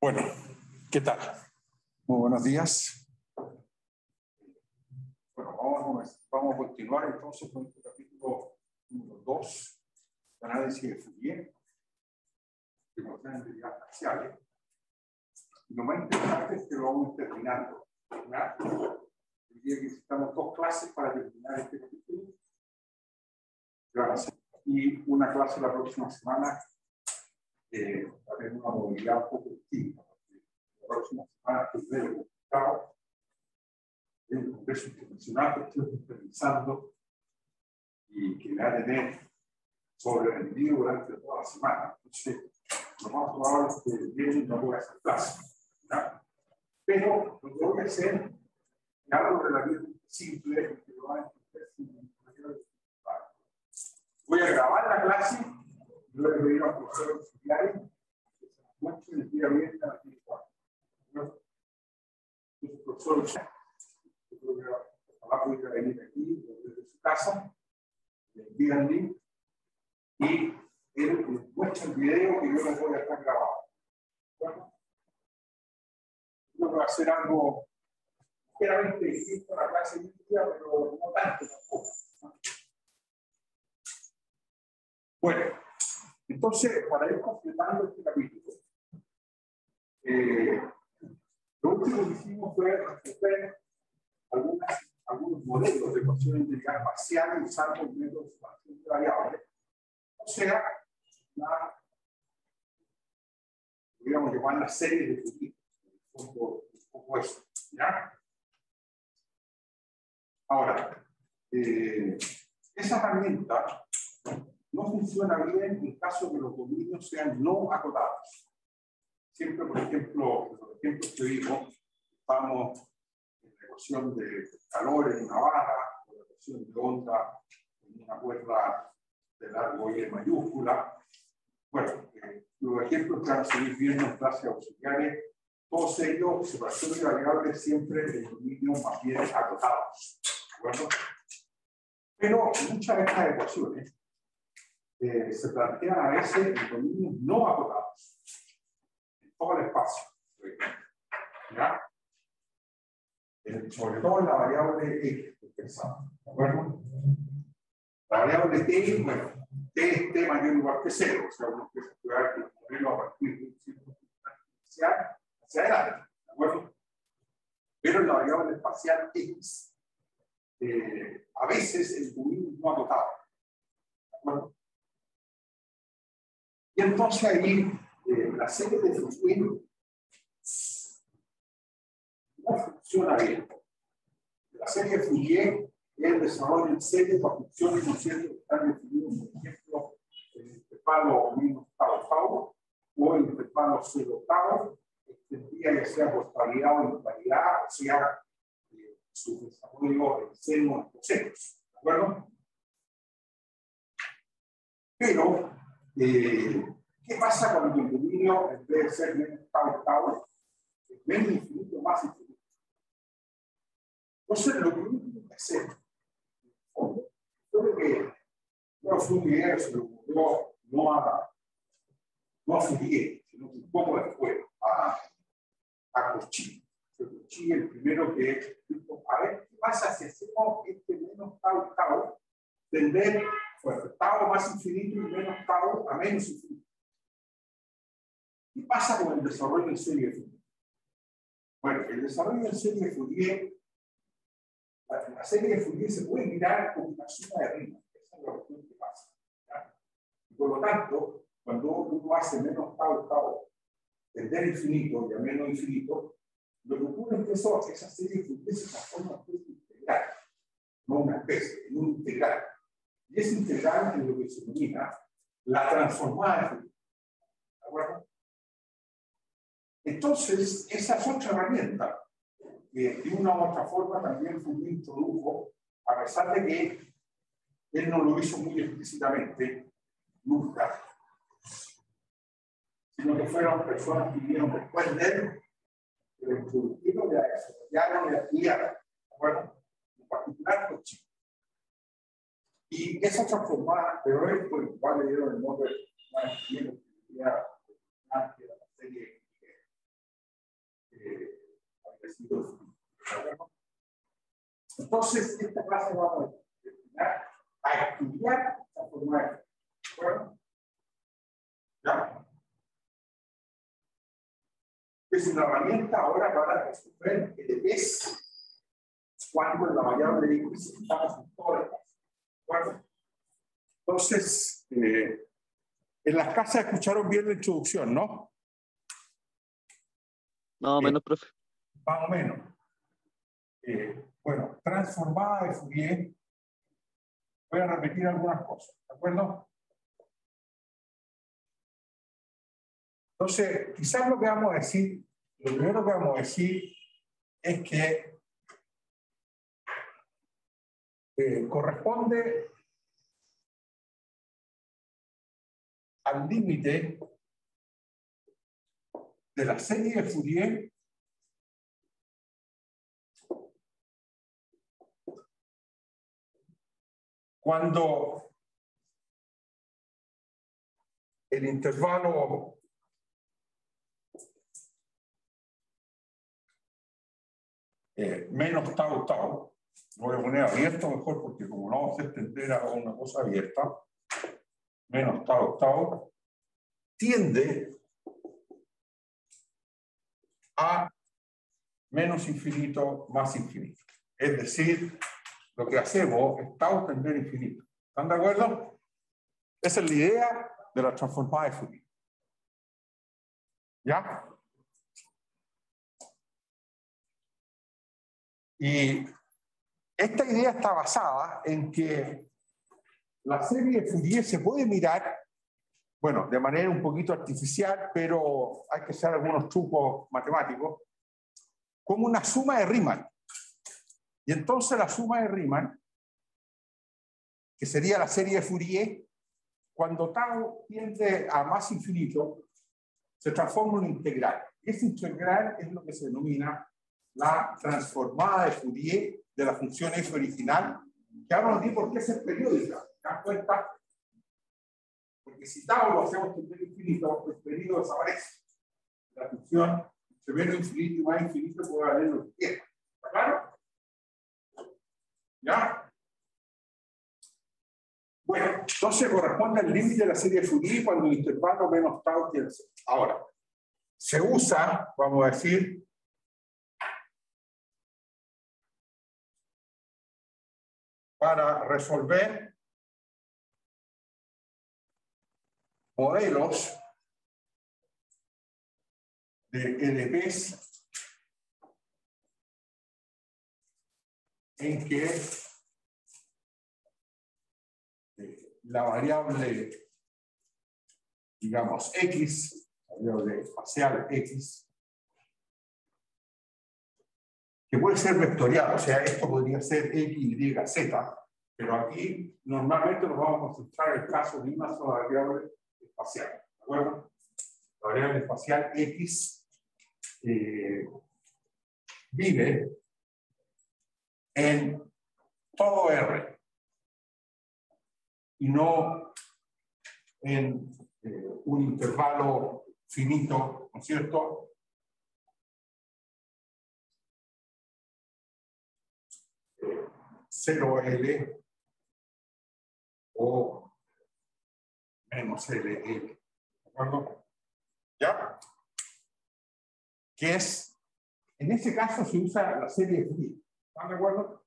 Bueno, ¿qué tal? Muy buenos días. Bueno, vamos a continuar entonces con el capítulo número 2, análisis de Fourier, de parciales. Y lo más interesante es que lo vamos terminando. Diría que necesitamos 2 clases para terminar este capítulo. Y una clase la próxima semana. Va a tener una movilidad un poco distinta. La próxima semana tendré el resultado del Congreso Internacional que estoy supervisando y que me va a tener sobrevendido durante toda la semana. Entonces, lo más probable es que el viernes no voy a hacer clase. Pero lo que voy a hacer es algo relativamente simple que lo van a entender sin mayor dificultad. Voy a grabar la clase. Yo le voy a ir a profesor auxiliares que se nos muestre el día viernes a las 10:15. Entonces, profesor, yo creo que ojalá pudiera venir aquí desde su casa, le envía el link y él muestra el video que yo les voy a estar grabando. Bueno, yo voy a hacer algo ligeramente distinto a la clase de hoy día, pero no tanto tampoco. Bueno. Entonces, para ir completando este capítulo, lo último que hicimos fue resolver algunos modelos de ecuación integral parcial usando el método de sustitución de variables. O sea, podríamos llamar la serie de Fourier. Un poco eso, ¿ya? Ahora, esa herramienta no funciona bien en caso de que los dominios sean no acotados. Siempre, por ejemplo, los ejemplos que vimos, estamos en la ecuación de calor en una barra, o la ecuación de onda en una cuerda de largo Y mayúscula. Bueno, los ejemplos que van a seguir viendo en clases auxiliares, todos ellos, separación de variables, siempre en dominios más bien acotados. ¿De acuerdo? Pero muchas de estas ecuaciones se plantean a veces en dominios no acotados, en todo el espacio. ¿Ya? Sobre todo en la variable X, ¿de acuerdo? La variable T, bueno, T es T mayor o igual que 0, o sea, uno empieza a estudiar el modelo a partir de un cierto hacia adelante, ¿de acuerdo? Pero en la variable espacial X, a veces el dominio no acotado, ¿de acuerdo? Y entonces ahí la serie de Fourier no funciona bien. La serie de Fourier es el desarrollo en serie para funciones, ¿no es cierto?, que están definidos, por ejemplo, el intervalo menos tau o el intervalo 0 tau, extendida ya sea por paridad o imparidad, o sea, su desarrollo en seno o en cosenos, ¿de acuerdo? Pero, ¿qué pasa cuando el dominio, en vez de ser menos tau, es menos infinito, más infinito? Entonces, lo que uno tiene que hacer, creo que no fue un video, se lo ocurrió no a Fourier, sino un poco después, a Cauchy. Cauchy, el primero que dijo, a ver, ¿qué pasa si hacemos este menos tau, tender, pues, tau más infinito y menos tau a menos infinito? ¿Qué pasa con el desarrollo en serie de Fourier? Bueno, el desarrollo en serie de Fourier, la serie de Fourier se puede mirar como una suma de rimas. Esa es la cuestión que pasa, ¿ya? Y por lo tanto, cuando uno hace menos tau, tender infinito y a menos infinito, lo que ocurre es que esa serie de Fourier se transforma en una especie integral, no una especie, en un integral. Y esa integral es lo que se denomina la transformada de Fourier. ¿De acuerdo? Entonces, esa es otra herramienta que de una u otra forma también Fourier introdujo, a pesar de que él no lo hizo muy explícitamente, nunca, sino que fueron personas que vivieron después de él, que lo introdujeron, la desarrollaron y la estudiaron, ¿de acuerdo? En particular Cauchy. Y esa transformada, pero él por el cual le dieron el nombre más bien que la serie residuo finito. ¿De acuerdo? Entonces, esta clase vamos a destinar a estudiar esta forma de Fourier. ¿De acuerdo? ¿Ya? Es una herramienta ahora para resolver EDPs cuando la variable X estamos en todo el caso. ¿De acuerdo? Entonces, en las casas escucharon bien la introducción, ¿no? Más o menos, profe. Más o menos. Bueno, transformada de Fourier. Voy a repetir algunas cosas, ¿de acuerdo? Entonces, quizás lo que vamos a decir, lo primero que vamos a decir es que corresponde al límite de la serie de Fourier cuando el intervalo menos tau tau, lo voy a poner abierto mejor porque como no vamos a extender a una cosa abierta, menos tau tau, tiende a menos infinito más infinito. Es decir, lo que hacemos es tau tender infinito. ¿Están de acuerdo? Esa es la idea de la transformada de Fourier. ¿Ya? Y esta idea está basada en que la serie de Fourier se puede mirar, bueno, de manera un poquito artificial, pero hay que hacer algunos trucos matemáticos, como una suma de Riemann. Y entonces la suma de Riemann, que sería la serie de Fourier, cuando tau tiende a más infinito, se transforma en una integral. Y esa integral es lo que se denomina la transformada de Fourier de la función f original, que ahora nos dice por qué es periódica. ¿Te das cuenta? Porque si tau lo hacemos tender infinito, el periodo desaparece. La función se ve infinito y más infinito puede valer lo que quiera. ¿Está claro? ¿Ya? Bueno, entonces corresponde al límite de la serie de Fourier cuando el intervalo menos tau tiene 0. Ahora, se usa, vamos a decir, para resolver modelos de EDPs en que la variable, digamos, X, la variable espacial X, que puede ser vectorial, o sea, esto podría ser X, Y, Z, pero aquí normalmente nos vamos a concentrar en el caso de una sola variable espacial, ¿de acuerdo? La variable espacial X vive en todo R y no en un intervalo finito, ¿no es cierto? Cero L o menos LL. ¿De acuerdo? ¿Ya? Que es, en este caso se usa la serie de Fourier. ¿Están de acuerdo?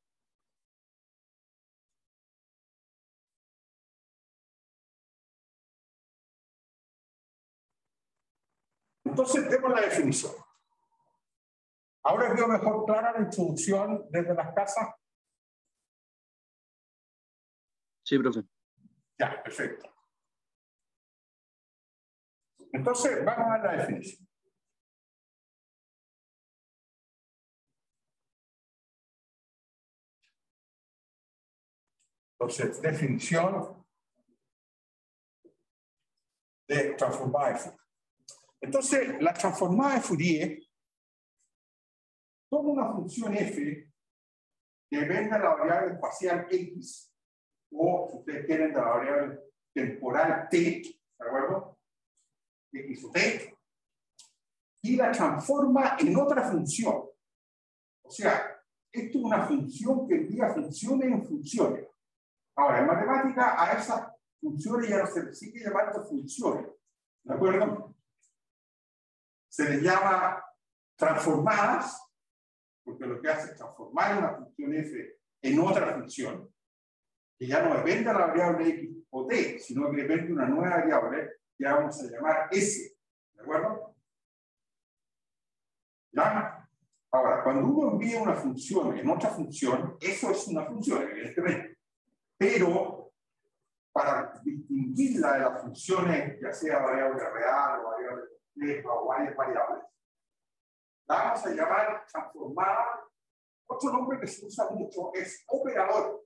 Entonces tenemos la definición. Ahora veo mejor clara la introducción desde las casas. Sí, profe. Ya, perfecto. Entonces vamos a la definición. Entonces, definición de transformada de Fourier. Entonces, la transformada de Fourier toma una función f que venga de la variable espacial x, o si ustedes quieren, de la variable temporal t, ¿de acuerdo? X o t, y la transforma en otra función, O sea, esto es una función que envía funciones en funciones. Ahora, en matemática a esas funciones ya no se les sigue llamando funciones. ¿De acuerdo? Se les llama transformadas, porque lo que hace es transformar una función f en otra función, que ya no depende de la variable x o t, sino que depende de una nueva variable que vamos a llamar s. ¿De acuerdo? ¿Ya? Ahora, cuando uno envía una función en otra función, eso es una función, evidentemente. Pero, para distinguirla de las funciones, ya sea variable real o variable compleja o varias variables, la vamos a llamar transformada. Otro nombre que se usa mucho es operador.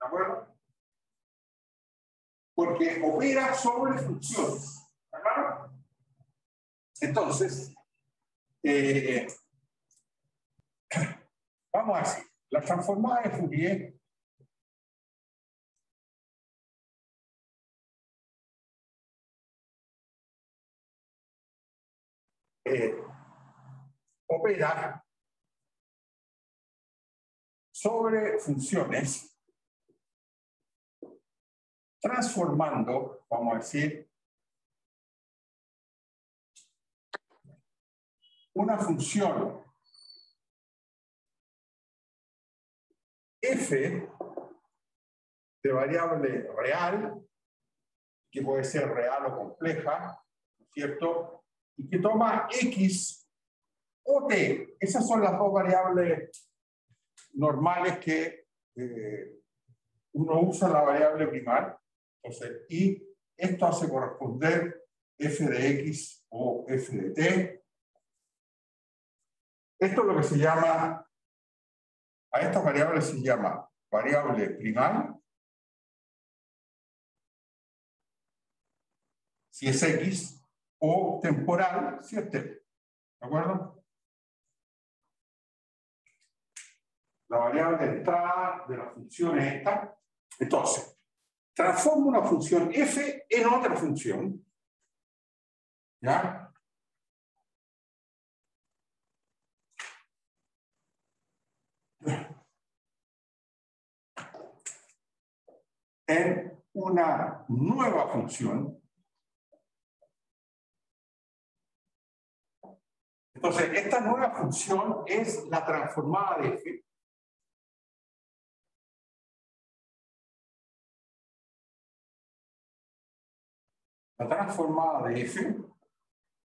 ¿De acuerdo? Porque opera sobre funciones. ¿De acuerdo? Entonces, vamos a decir, la transformada de Fourier opera sobre funciones transformando, vamos a decir, una función f de variable real, que puede ser real o compleja, ¿no es cierto? Y que toma x o t. Esas son las dos variables normales que uno usa la variable primal. Entonces, y esto hace corresponder f de x o f de t. Esto es lo que se llama, a estas variables se llama variable primal, si es x, o temporal, si es t. ¿De acuerdo? La variable de entrada de la función es esta. Entonces, transformo una función f en otra función. ¿Ya? En una nueva función. Entonces, esta nueva función es la transformada de f. La transformada de f,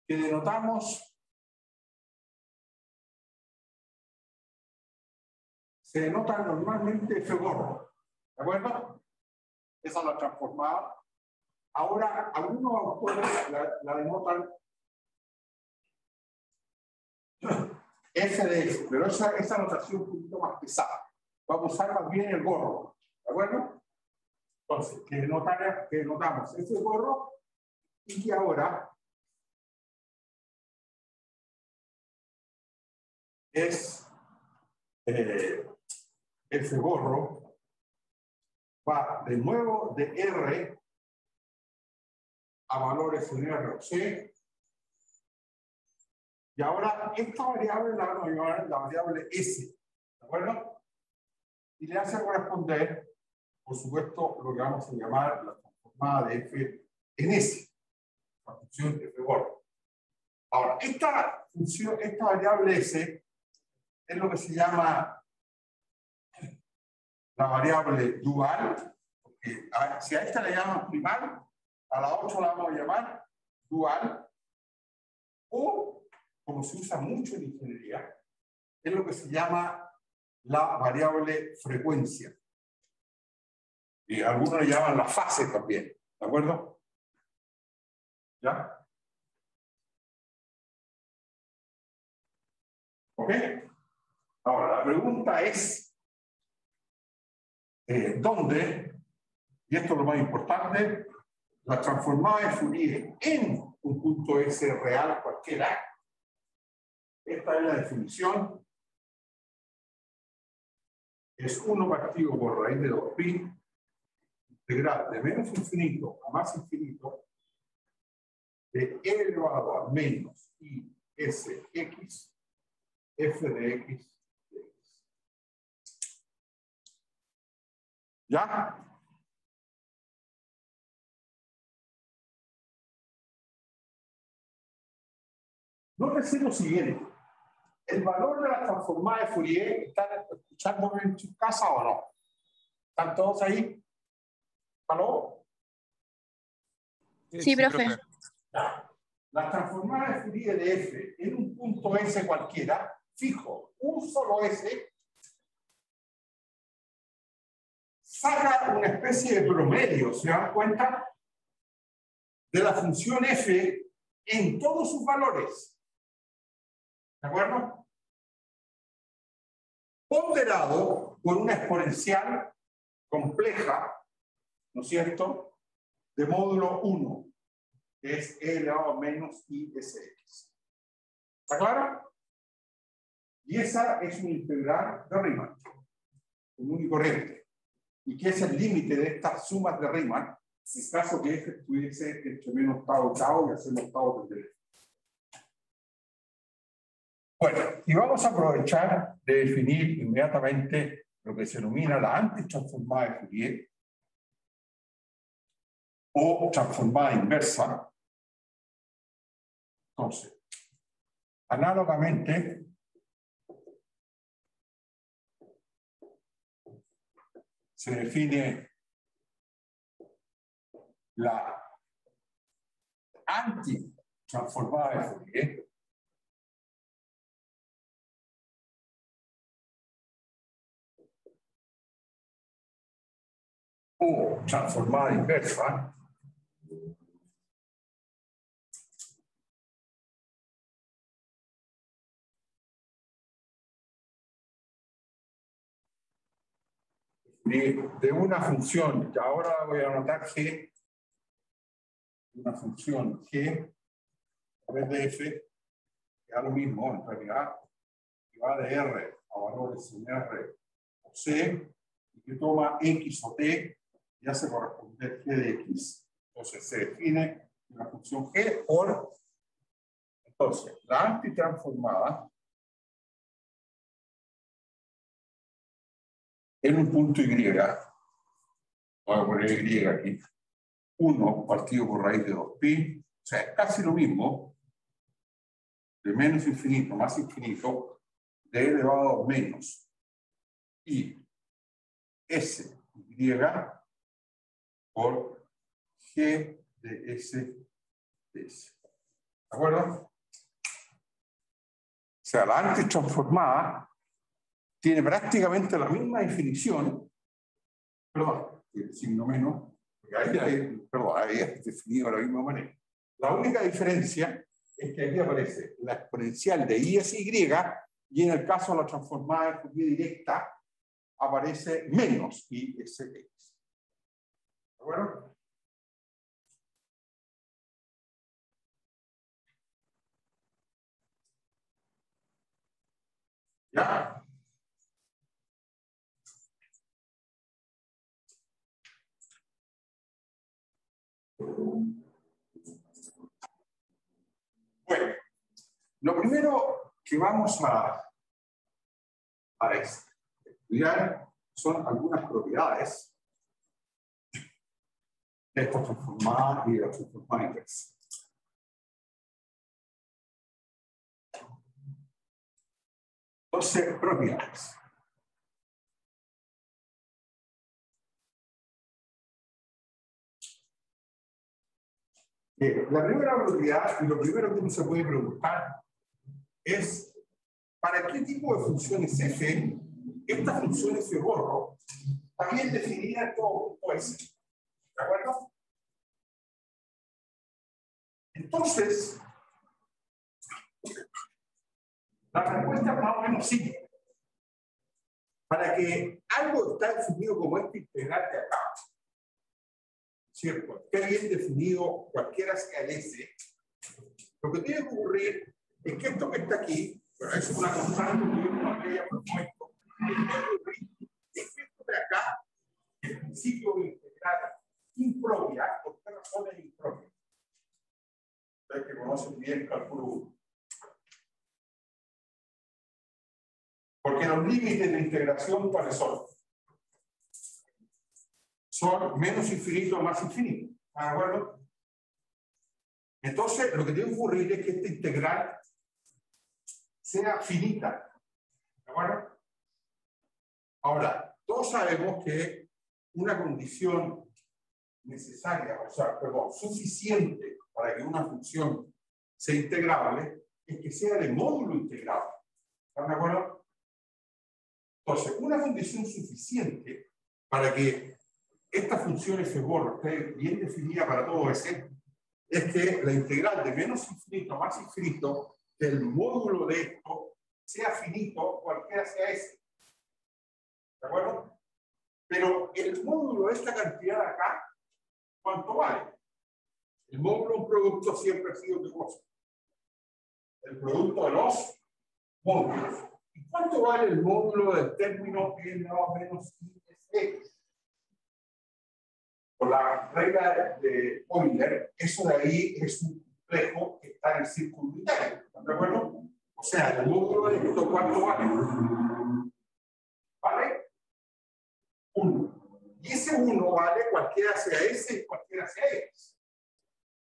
que denotamos, se denota normalmente f gordo. ¿De acuerdo? Esa es la transformada. Ahora, algunos autores la denotan f de f, pero esa notación es un poquito más pesada. Vamos a usar más bien el gorro. ¿De acuerdo? Entonces, que denotamos ese gorro y que ahora es f gorro va de nuevo de R a valores en R o C. Y ahora esta variable la vamos a llamar la variable S. ¿De acuerdo? Y le hace corresponder, por supuesto, lo que vamos a llamar la transformada de f en S. La función f gordo. Ahora, esta función, esta variable S es lo que se llama la variable dual. Porque si a esta le llaman primal, a la otra la vamos a llamar dual. O, como se usa mucho en ingeniería, es lo que se llama la variable frecuencia. Y algunos le llaman la fase también. ¿De acuerdo? ¿Ya? ¿Ok? Ahora, la pregunta es, ¿dónde? Y esto es lo más importante, la transformada de Fourier en un punto S real cualquiera. Esta es la definición. Es 1 partido por raíz de 2pi, integral de menos infinito a más infinito, de e elevado a menos i s x, f de x ¿Ya? Nótese lo siguiente. El valor de la transformada de Fourier, ¿están escuchando en su casa o no? ¿Están todos ahí? ¿Aló? Sí, profe. La transformada de Fourier de F en un punto S cualquiera, fijo, un solo S, saca una especie de promedio, ¿se dan cuenta? De la función F en todos sus valores. ¿De acuerdo? Ponderado por una exponencial compleja, ¿no es cierto?, de módulo 1, que es e elevado a menos ISX. ¿Está claro? Y esa es una integral de Riemann, común y corriente. ¿Y qué es el límite de estas sumas de Riemann? En caso que F estuviese entre menos octavo octavo y hacemos octavo de derecha. Bueno, y vamos a aprovechar de definir inmediatamente lo que se denomina la antitransformada de Fourier o transformada inversa. Entonces, análogamente, se define la antitransformada de Fourier o transformada inversa de una función, que ahora voy a anotar G, una función G, a vez de F, que da lo mismo en realidad, que va de R a valores en R o C, y que toma X o T, y hace corresponder G de X. Entonces se define una función G por, entonces, la antitransformada en un punto Y, voy a poner Y aquí, 1 partido por raíz de 2pi, o sea, es casi lo mismo, de menos infinito más infinito, de elevado a menos y S Y por G de S de S. ¿De acuerdo? O sea, la antitransformada tiene prácticamente la misma definición, perdón, el signo menos, porque ahí es definido de la misma manera. La única diferencia es que aquí aparece la exponencial de ISY y en el caso de la transformada de Fourier directa aparece menos ISX. ¿De acuerdo? ¿Ya? Bueno, lo primero que vamos a estudiar son algunas propiedades de esta transformada y de la transformada inversa. Entonces, propiedades. La primera propiedad, y lo primero que uno se puede preguntar, es ¿para qué tipo de funciones f esta función f gorro también definida en todo punto S? ¿De acuerdo? Entonces, la respuesta es más o menos simple. Para que algo está definido como este integral de acá, ¿cierto? Esté bien definido, cualquiera sea el S, lo que tiene que ocurrir es que esto que está aquí, pero eso es una constante que yo no había propuesto, es que esto de acá, el principio de integral impropia, ¿por qué razón es impropia? Ustedes que conocen bien cálculo 1. Porque los límites de integración, ¿cuáles son? son menos infinito a más infinito. ¿Están de acuerdo? Entonces, lo que tiene que ocurrir es que esta integral sea finita. ¿De acuerdo? Ahora, todos sabemos que una condición necesaria, o sea, perdón, suficiente para que una función sea integrable es que sea de módulo integrable. ¿Están de acuerdo? Entonces, una condición suficiente para que esta función f borro esté bien definida para todo S es que la integral de menos infinito a más infinito del módulo de esto sea finito, cualquiera sea S. ¿De acuerdo? Pero el módulo de esta cantidad de acá, ¿cuánto vale? El módulo de un producto siempre ha sido ¿qué cosa? El producto de los módulos. ¿Y cuánto vale el módulo del término n menos i es x? Por la regla de Euler, eso de ahí es un complejo que está en el círculo unitario. ¿Están de acuerdo? O sea, el módulo de esto, ¿cuánto vale? ¿Vale? 1. Y ese 1 vale cualquiera sea S y cualquiera sea X.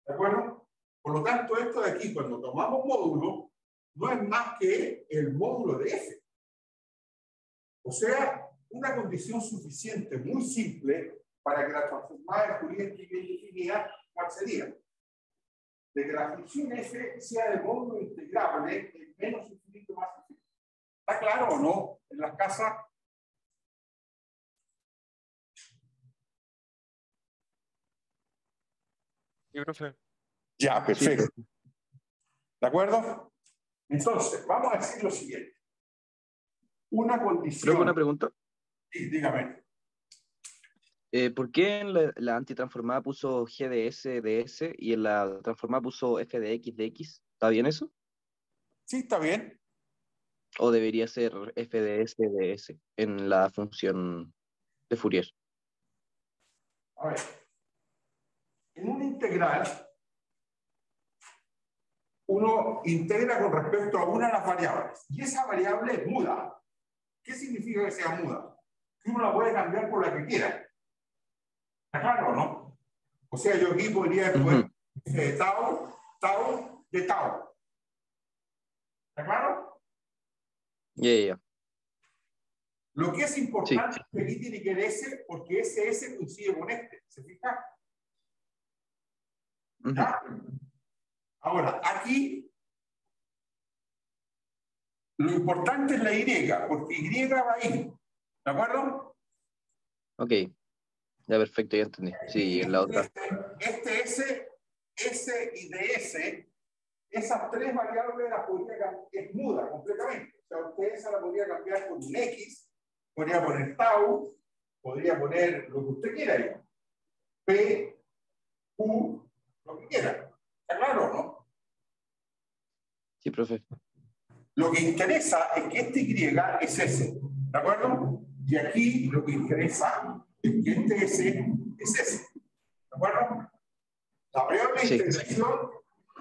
¿De acuerdo? Por lo tanto, esto de aquí, cuando tomamos módulo, no es más que el módulo de F. O sea, una condición suficiente, muy simple, para que la transformada de Fourier esté bien definida, ¿cuál sería? De que la función F sea de módulo integrable en menos infinito más infinito. ¿Está claro o no? En las casas. Sí, profe. Ya, perfecto. Sí. ¿De acuerdo? Entonces, vamos a decir lo siguiente. Una Creo que condición... una pregunta. Sí, dígame. ¿Por qué en la antitransformada puso G de S de S y en la transformada puso F de X? ¿Está bien eso? Sí, está bien. ¿O debería ser F de S de S en la función de Fourier? A ver. En una integral, uno integra con respecto a una de las variables. Y esa variable es muda. ¿Qué significa que sea muda? Que uno la puede cambiar por la que quiera. ¿Está claro o no? O sea, yo aquí podría poner tau de tau. ¿Está claro? Ya. Lo que es Sí. importante es que aquí tiene que ver S, porque ese S coincide con este. ¿Se fija? ¿Ya? Ahora, aquí lo importante es la Y, porque Y va ahí. ¿De acuerdo? Ok. Ya, perfecto, ya entendí. Sí, en la otra. Este S y DS, esas tres variables las podría cambiar, es muda completamente. O sea, usted esa la podría cambiar por un X, podría poner tau, podría poner lo que usted quiera ahí. P, Q, lo que quiera. ¿Está claro o no? Sí, profe. Lo que interesa es que este Y es S. ¿De acuerdo? Y aquí lo que interesa es que este S es S. ¿De acuerdo? La variable de Sí. integración,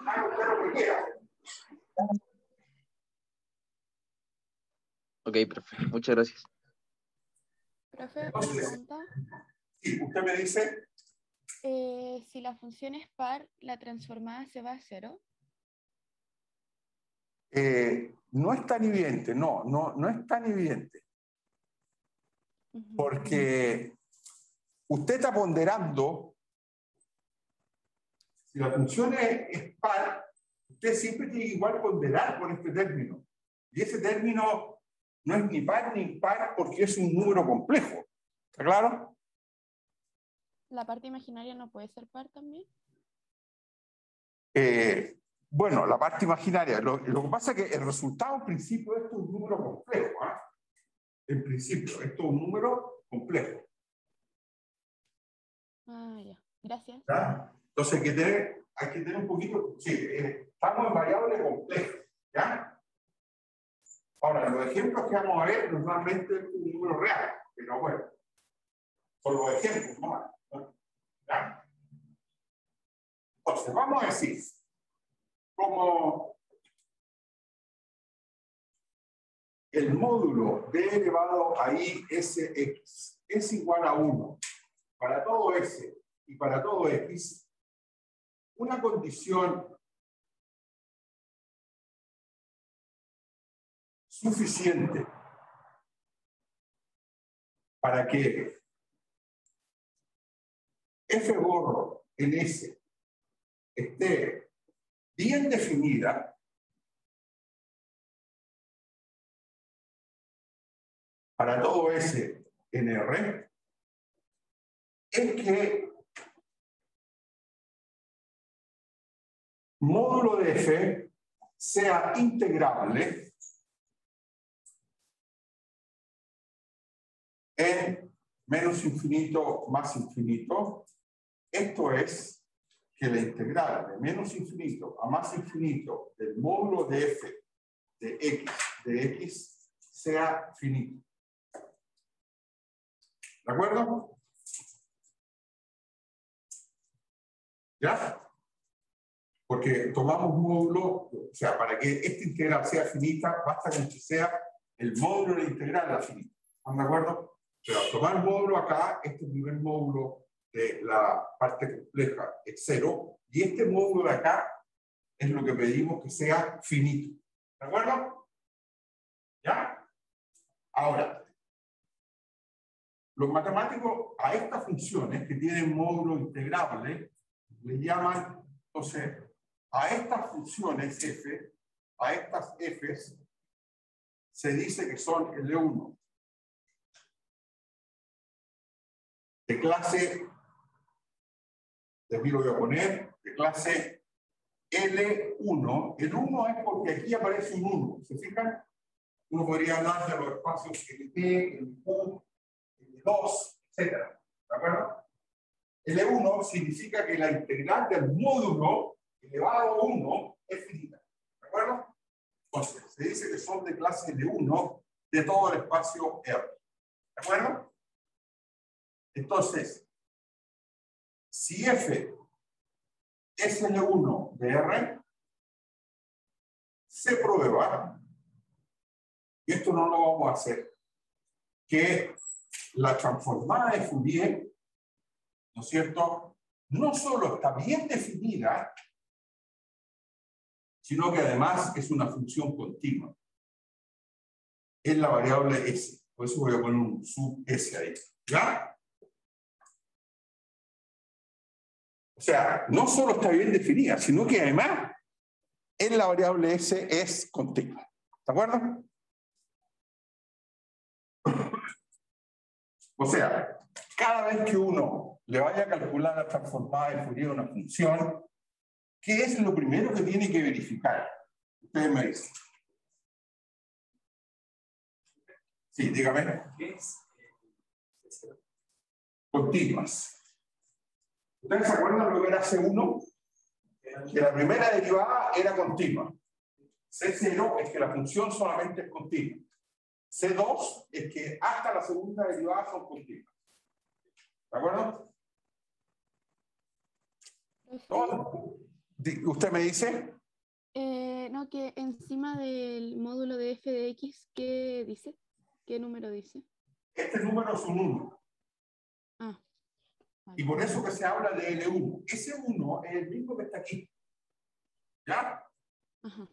haga usted lo que quiera. Ok, profe. Muchas gracias. Profe, una Entonces, pregunta. sí, usted me dice, Si la función es par, ¿la transformada se va a cero? no es tan evidente, no es tan evidente. Porque usted está ponderando, si la función es par, usted siempre tiene que igual ponderar con este término. Y ese término no es ni par ni impar porque es un número complejo. ¿Está claro? ¿La parte imaginaria no puede ser par también? Bueno, la parte imaginaria. Lo que pasa es que el resultado en principio esto es un número complejo. En principio, esto es un número complejo. Ah, ya. Gracias. ¿Ya? Entonces hay que tener un poquito, sí, estamos en variable compleja, ¿ya? Ahora, los ejemplos que vamos a ver normalmente es un número real, pero bueno, son los ejemplos, ¿no? ¿Ya? Entonces, vamos a decir, como el módulo d elevado a i sx es igual a 1 para todo S y para todo X, una condición suficiente para que F borro en S esté bien definida, para todo S en R, es que módulo de F sea integrable en menos infinito más infinito. Esto es que la integral de menos infinito a más infinito del módulo de F de X sea finito. ¿De acuerdo? ¿Ya? Porque tomamos un módulo, o sea, para que esta integral sea finita, basta con que sea el módulo de la integral la finita. ¿Están de acuerdo? Pero al tomar el módulo acá, este primer módulo de la parte compleja es 0, y este módulo de acá es lo que pedimos que sea finito. ¿De acuerdo? ¿Ya? Ahora, los matemáticos a estas funciones que tienen módulo integrable le llaman, entonces, a estas funciones f, a estas f's, se dice que son L1 de clase, de aquí lo voy a poner, de clase L1. El 1 es porque aquí aparece un 1. ¿Se fijan? Uno podría hablar de los espacios LP, LQ, L2, etc. ¿De acuerdo? L1 significa que la integral del módulo elevado a 1 es finita. ¿De acuerdo? Entonces, se dice que son de clase L1 de todo el espacio R. ¿De acuerdo? Entonces, si F es L1 de R, se prueba, y esto no lo vamos a hacer, que la transformada de Fourier, ¿no es cierto?, no solo está bien definida, sino que además es una función continua. Es la variable S. Por eso voy a poner un sub S ahí. ¿Ya? O sea, no solo está bien definida, sino que además en la variable S es continua. ¿De acuerdo? O sea, cada vez que uno le vaya a calcular la transformada de Fourier a una función, ¿qué es lo primero que tiene que verificar? Ustedes me dicen. Sí, dígame. Continuas. ¿Ustedes se acuerdan lo que era C1? Que la primera derivada era continua. C0 es que la función solamente es continua. C2 es que hasta la segunda derivada son continuas. ¿De acuerdo? ¿Usted me dice? No, que encima del módulo de f de x, ¿qué dice? ¿Qué número dice? Este número es un 1. Ah, vale. Y por eso que se habla de L1. Ese 1 es el mismo que está aquí. ¿Ya? Ajá.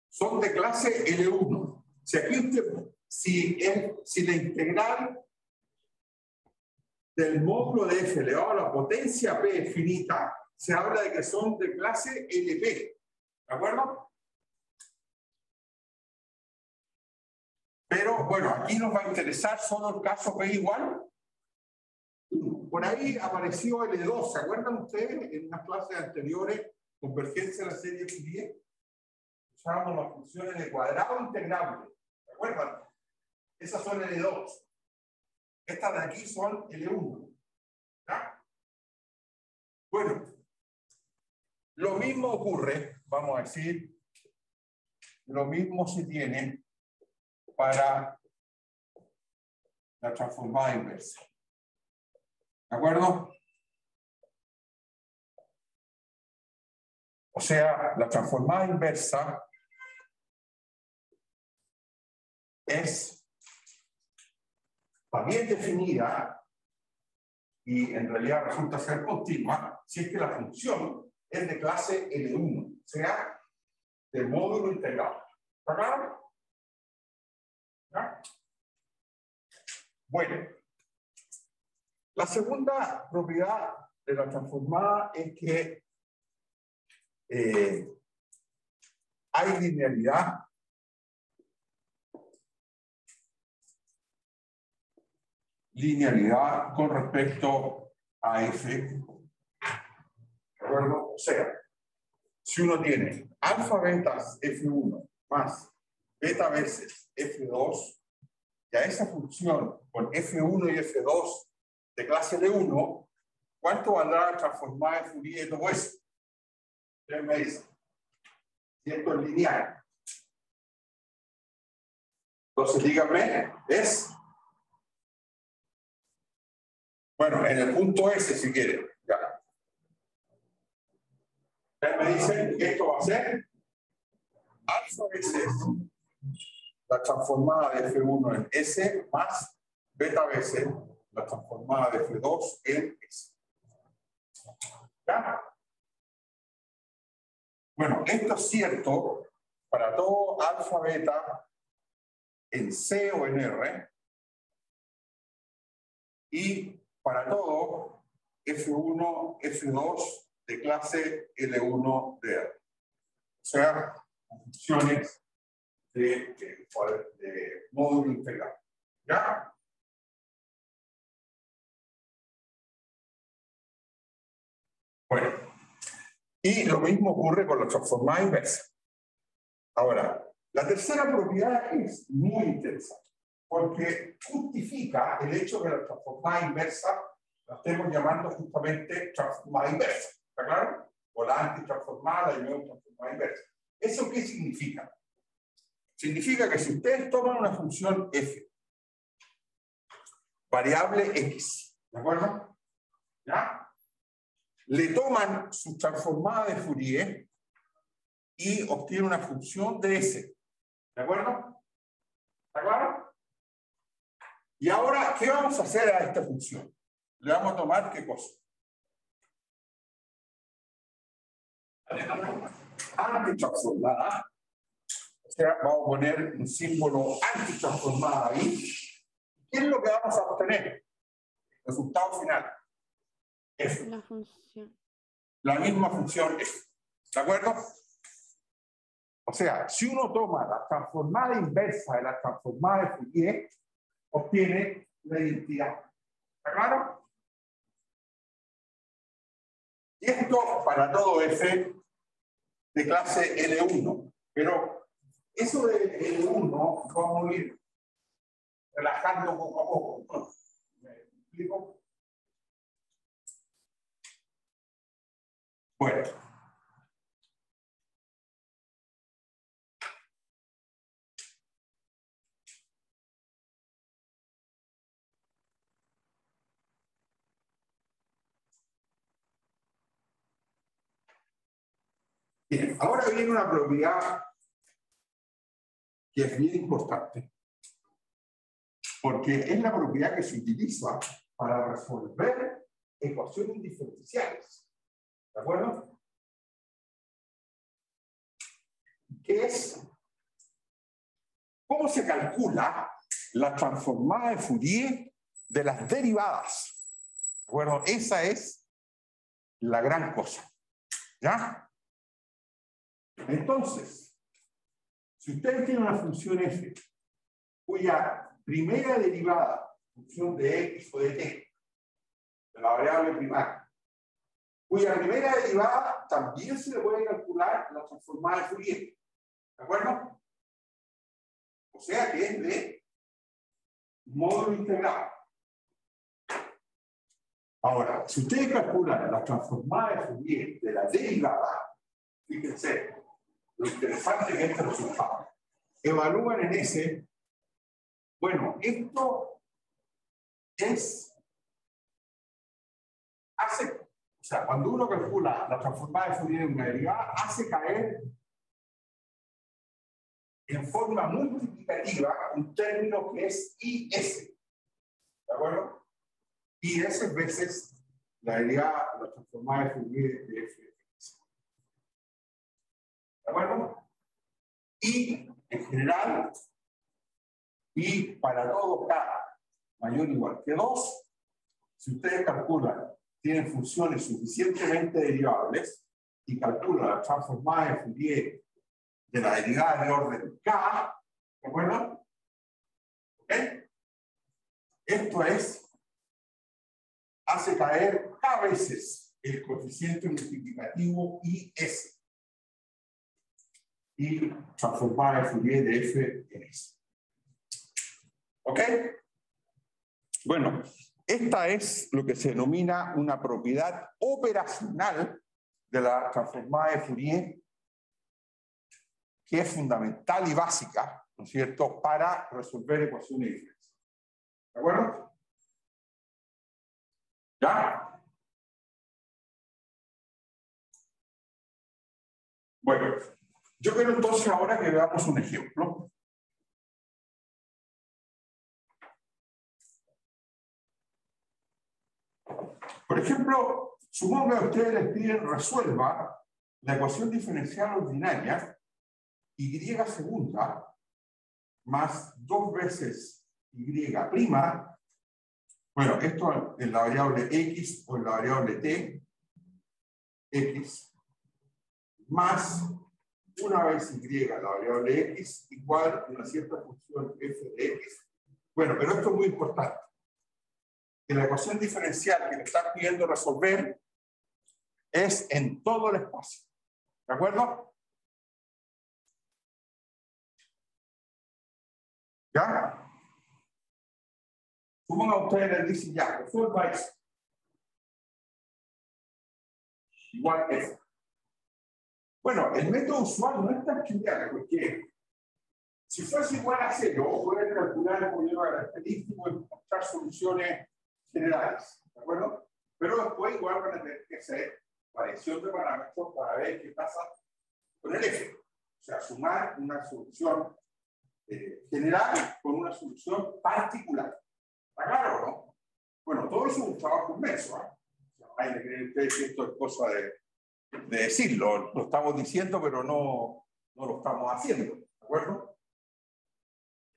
Son de clase L1. Si aquí usted, si la integral del módulo de f elevado a la potencia p es finita, se habla de que son de clase LP. ¿De acuerdo? Pero bueno, aquí nos va a interesar solo el caso p igual. Por ahí apareció L2. ¿Se acuerdan ustedes en unas clases anteriores, convergencia de la serie Fourier? Usábamos las funciones de cuadrado integrable. ¿Se acuerdan? Esas son L2. Estas de aquí son L1. ¿Ya? Bueno, lo mismo ocurre, vamos a decir, lo mismo se tiene para la transformada inversa. ¿De acuerdo? O sea, la transformada inversa está bien definida y en realidad resulta ser continua si es que la función es de clase L1, o sea, de módulo integrado. ¿Está claro? ¿Ya? Bueno, la segunda propiedad de la transformada es que hay linealidad con respecto a F. ¿De acuerdo? O sea, si uno tiene alfa betas F1 más beta veces F2, y a esa función con F1 y F2 de clase L1, ¿cuánto valdrá la transformada de Fourier de todo eso? Ustedes me dicen. Si esto es lineal. Entonces, díganme, ¿es? Bueno, en el punto S, si quieren. Ya. Ustedes me dicen que esto va a ser alfa veces la transformada de F1 en S más beta veces la transformada de F2 en S. ¿Ya? Bueno, esto es cierto para todo alfa beta en C o en R y para todo F1, F2 de clase L1 de R. O sea, funciones de módulo integral. ¿Ya? Bueno, y lo mismo ocurre con la transformada inversa. Ahora, la tercera propiedad es muy interesante, porque justifica el hecho que la transformada inversa la estemos llamando justamente transformada inversa. ¿Está claro? O la antitransformada y luego transformada inversa. ¿Eso qué significa? Significa que si ustedes toman una función f, variable x, ¿de acuerdo? ¿Ya? Le toman su transformada de Fourier y obtienen una función de S. ¿De acuerdo? ¿Está claro? Y ahora, ¿qué vamos a hacer a esta función? Le vamos a tomar ¿qué cosa? Antitransformada. O sea, vamos a poner un símbolo antitransformada ahí. ¿Qué es lo que vamos a obtener? Resultado final. F. La función. La misma función F. ¿De acuerdo? O sea, si uno toma la transformada inversa de la transformada de Fourier, obtiene la identidad. ¿Está claro? Y esto para todo F de clase L1. Pero eso de L1 vamos a ir relajando poco a poco. ¿Me explico? Bueno. Bien, ahora viene una propiedad que es bien importante, porque es la propiedad que se utiliza para resolver ecuaciones diferenciales. ¿De acuerdo? ¿Qué es? ¿Cómo se calcula la transformada de Fourier de las derivadas? ¿De acuerdo? Esa es la gran cosa. ¿Ya? Entonces, si ustedes tienen una función f, cuya primera derivada, función de x o de t, de la variable primaria, cuya primera derivada también se le puede calcular la transformada de Fourier. ¿De acuerdo? O sea que es de módulo integral. Ahora, si ustedes calculan la transformada de Fourier de la derivada, fíjense lo interesante que es este resultado. Evalúan en ese. Bueno, esto es. O sea, cuando uno calcula la transformada de Fourier de una derivada, hace caer en forma multiplicativa un término que es IS. ¿De acuerdo? y S veces la derivada, la transformada de Fourier de f de x. ¿De acuerdo? Y en general, y para todo K mayor o igual que 2, si ustedes calculan, tienen funciones suficientemente derivables y calculan la transformada de Fourier de la derivada de orden K, ¿de acuerdo? ¿Ok? Esto hace caer K veces el coeficiente multiplicativo IS y transformada de Fourier de f en S. ¿Ok? Bueno, esta es lo que se denomina una propiedad operacional de la transformada de Fourier, que es fundamental y básica, ¿no es cierto?, para resolver ecuaciones de diferencia. ¿De acuerdo? ¿Ya? Bueno, yo quiero entonces ahora que veamos un ejemplo. Por ejemplo, supongo que a ustedes les piden resuelva la ecuación diferencial ordinaria y segunda más 2 veces y prima. Bueno, esto en la variable x o en la variable t, x, más una vez y la variable x igual a una cierta función f de x. Bueno, pero esto es muy importante. Que la ecuación diferencial que le están pidiendo resolver es en todo el espacio. ¿De acuerdo? ¿Ya? Supongan a ustedes les dicen ya, resuelva eso. Igual que eso. Bueno, el método usual no es tan trivial, porque si fuese igual a 0, pueden calcular el modelo característico y encontrar soluciones generales. ¿De acuerdo? Pero después igual van a tener que hacer variación de parámetros para ver qué pasa con el f. O sea, sumar una solución general con una solución particular. ¿Está claro o no? Bueno, todo eso es un trabajo inmenso. ¿Eh? O sea, hay que creer ustedes que esto es cosa de decirlo. Lo estamos diciendo, pero no lo estamos haciendo. ¿De acuerdo?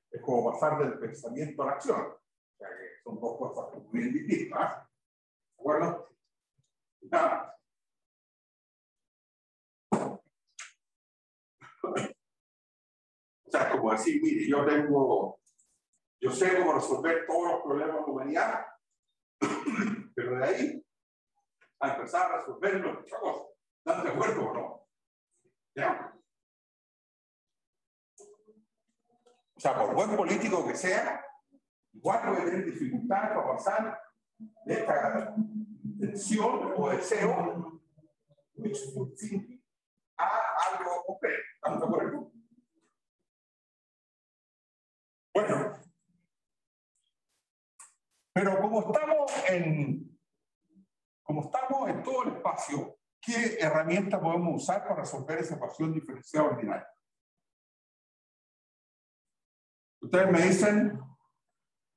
Es como pasar del pensamiento a la acción. O sea, que son dos cosas muy bien distintas. ¿De acuerdo? Nada. O sea, como decir, mire, yo sé cómo resolver todos los problemas de la humanidad, pero de ahí a empezar a resolverlo es otra cosa. ¿Están de acuerdo o no? ¿Ya? O sea, por buen político que sea, igual puede tener dificultades para pasar de esta tensión o deseo a algo concreto. ¿Están de acuerdo? Bueno, pero como estamos en todo el espacio, ¿qué herramienta podemos usar para resolver esa ecuación diferencial ordinaria? Ustedes me dicen,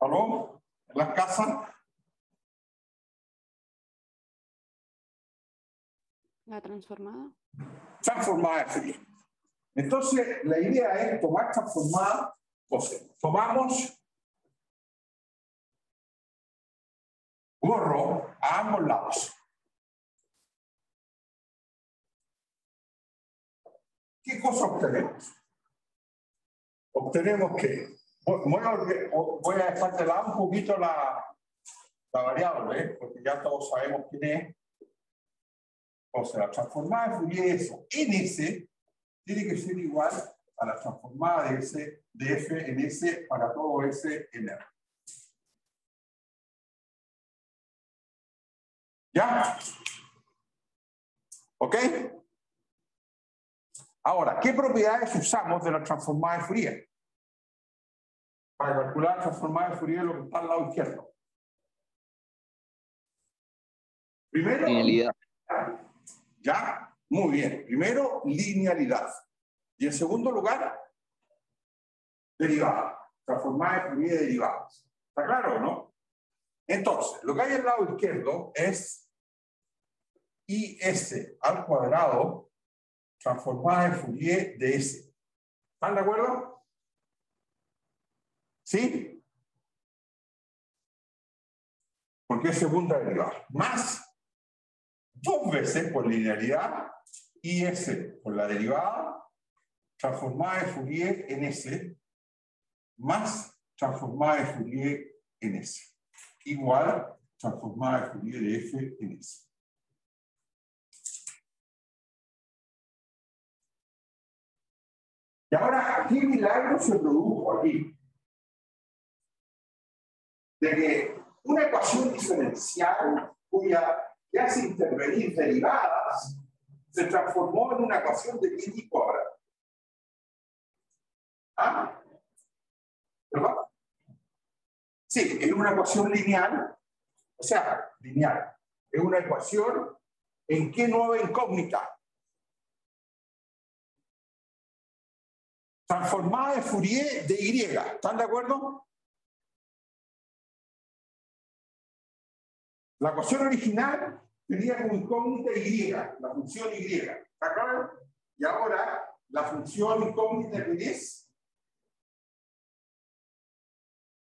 ¿aló? ¿En las casas? La transformada. Transformada de Fourier. Entonces, la idea es tomar transformada, o sea, tomamos gorro a ambos lados. ¿Qué cosa obtenemos? Obtenemos que voy a dejar de lado un poquito la variable, porque ya todos sabemos quién es. O sea, la transformada de Fourier en S tiene que ser igual a la transformada de f en S para todo S en R. ¿Ya? ¿Ok? Ahora, ¿qué propiedades usamos de la transformada de Fourier? Para calcular la transformada de Fourier, lo que está al lado izquierdo. Primero, Linealidad. ¿ya? Muy bien. Primero, linealidad. Y en segundo lugar, derivada. Transformada de Fourier de derivadas. ¿Está claro o no? Entonces, lo que hay al lado izquierdo es IS al cuadrado transformada en Fourier de S. ¿Están de acuerdo? ¿Sí? Porque es segunda derivada. Más 2 veces por linealidad IS por la derivada transformada de Fourier en S más transformada de Fourier en S igual transformada de Fourier de F en S. Y ahora, ¿qué milagro se produjo aquí? De que una ecuación diferencial que hace intervenir derivadas se transformó en una ecuación de qué tipo ahora. ¿Ah? ¿Verdad? Sí, es una ecuación lineal, o sea, lineal. Es una ecuación en qué nueva incógnita. Transformada de Fourier de Y. ¿Están de acuerdo? La ecuación original tenía como incógnita Y, la función Y. ¿Está claro? Y ahora la función incógnita que es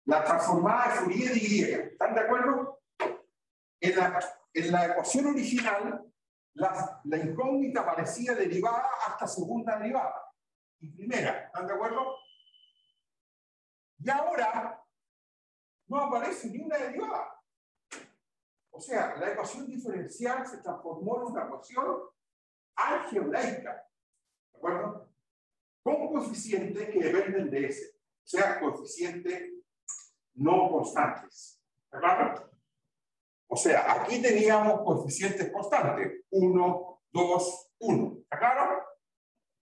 la transformada de Fourier de Y. ¿Están de acuerdo? En la ecuación original, la incógnita parecía derivada hasta segunda derivada y primera. ¿Están de acuerdo? Y ahora no aparece ni una derivada. O sea, la ecuación diferencial se transformó en una ecuación algebraica. ¿De acuerdo? Con coeficientes que dependen de ese. O sea, coeficientes no constantes. ¿De acuerdo? O sea, aquí teníamos coeficientes constantes. 1, 2, 1. ¿Está claro?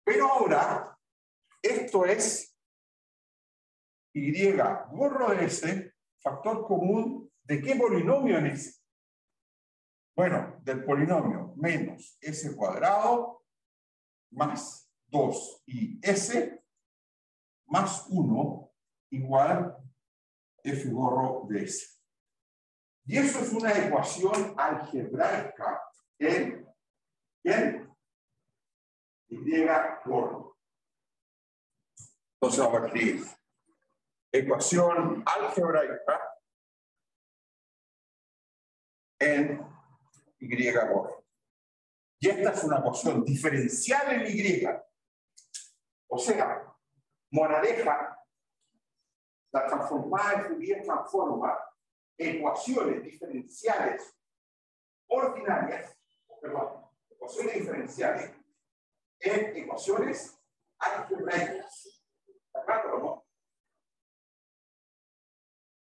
Pero ahora, esto es Y borro de S, factor común de qué polinomio en S. Bueno, del polinomio menos S cuadrado más 2 y S más 1 igual F borro de S. Y eso es una ecuación algebraica en Y borro. Entonces vamos a escribir ecuación algebraica en Y borro. Y esta es una ecuación diferencial en Y. O sea, moraleja, la transformada de Fourier transforma ecuaciones diferenciales ordinarias, perdón, ecuaciones diferenciales en ecuaciones algebraicas. ¿Está claro o no?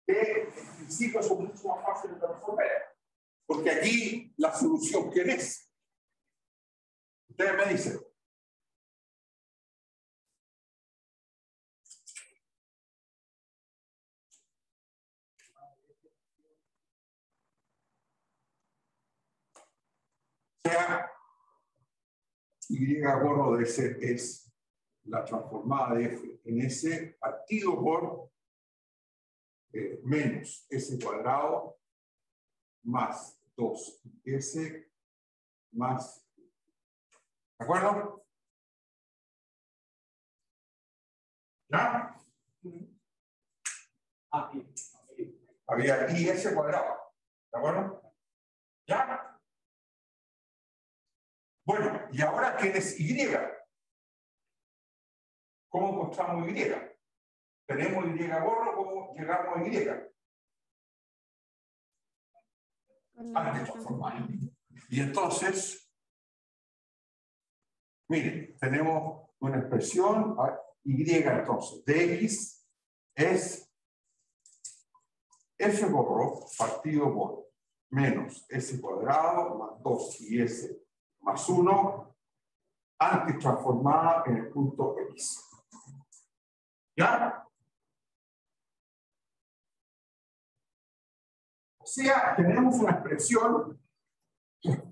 Que en principio son mucho más fáciles de resolver. Porque aquí la solución, ¿quién es? Ustedes me dicen. O sea, Y borro de S es la transformada de F en S partido por menos S cuadrado más 2S más. ¿De acuerdo? ¿Ya? Había IS cuadrado. ¿De acuerdo? ¿Ya? Bueno, ¿y ahora quién es Y? ¿Cómo encontramos Y? Tenemos Y borro, ¿cómo llegamos a Y? Antes transformar. Y entonces, miren, tenemos una expresión Y entonces, de X es F borro partido por menos S cuadrado más 2 y S más 1 antes transformada en el punto X. ¿Ya? O sea, tenemos una expresión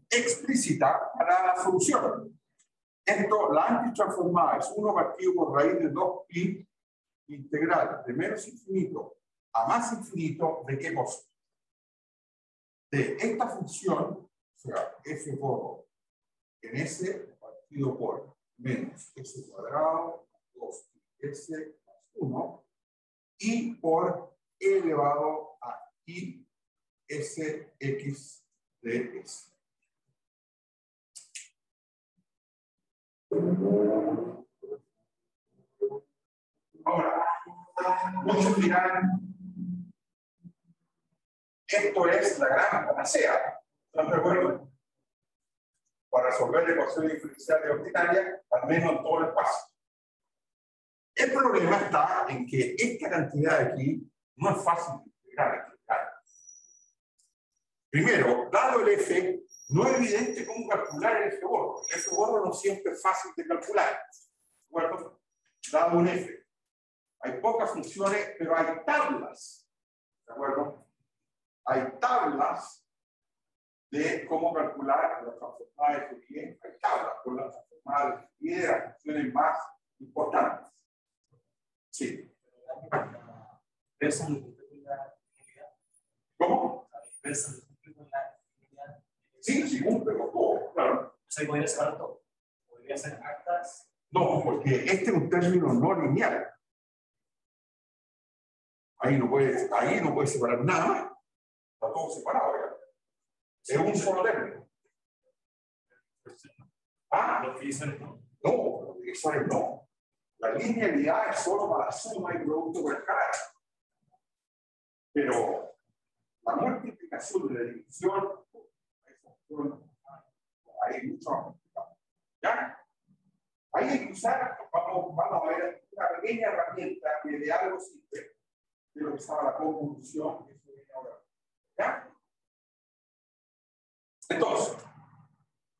explícita para la solución. Esto, la antitransformada es 1 partido por raíz de 2pi integral de menos infinito a más infinito, ¿de qué cosa? de esta función, o sea, f por en s partido por menos s cuadrado, 2s más 1, y por e elevado a i sx de s. Ahora, muchos dirán, esto es la gran panacea. ¿Están de acuerdo? Para resolver ecuaciones diferenciales ordinarias, al menos en todo el espacio. El problema está en que esta cantidad de aquí no es fácil de integrar. Primero, dado el f, no es evidente cómo calcular el f borro. El f borro no siempre es fácil de calcular. ¿De acuerdo? Dado un f. Hay pocas funciones, pero hay tablas. ¿De acuerdo? Hay tablas de cómo calcular la transformada de Fourier. Hay tablas con la transformada de Fourier de las funciones más importantes. Sí. ¿Cómo? Sí, sí, cumple con todo, claro. O sea, podría separar todo. Podría ser actas. No, porque este es un término no lineal. Ahí no puede separar nada más. Está todo separado, ¿verdad? Es un solo término. Ah, Los divisores no. no, los divisores no. La linealidad es solo para la suma y producto por escalar. Pero la multiplicación de la división, hay mucho más complicado. ¿Ya? Ahí hay que usar, vamos a ver una pequeña herramienta que de algo simple, de lo que se llama la convolución, que eso viene ahora. ¿Ya? Entonces,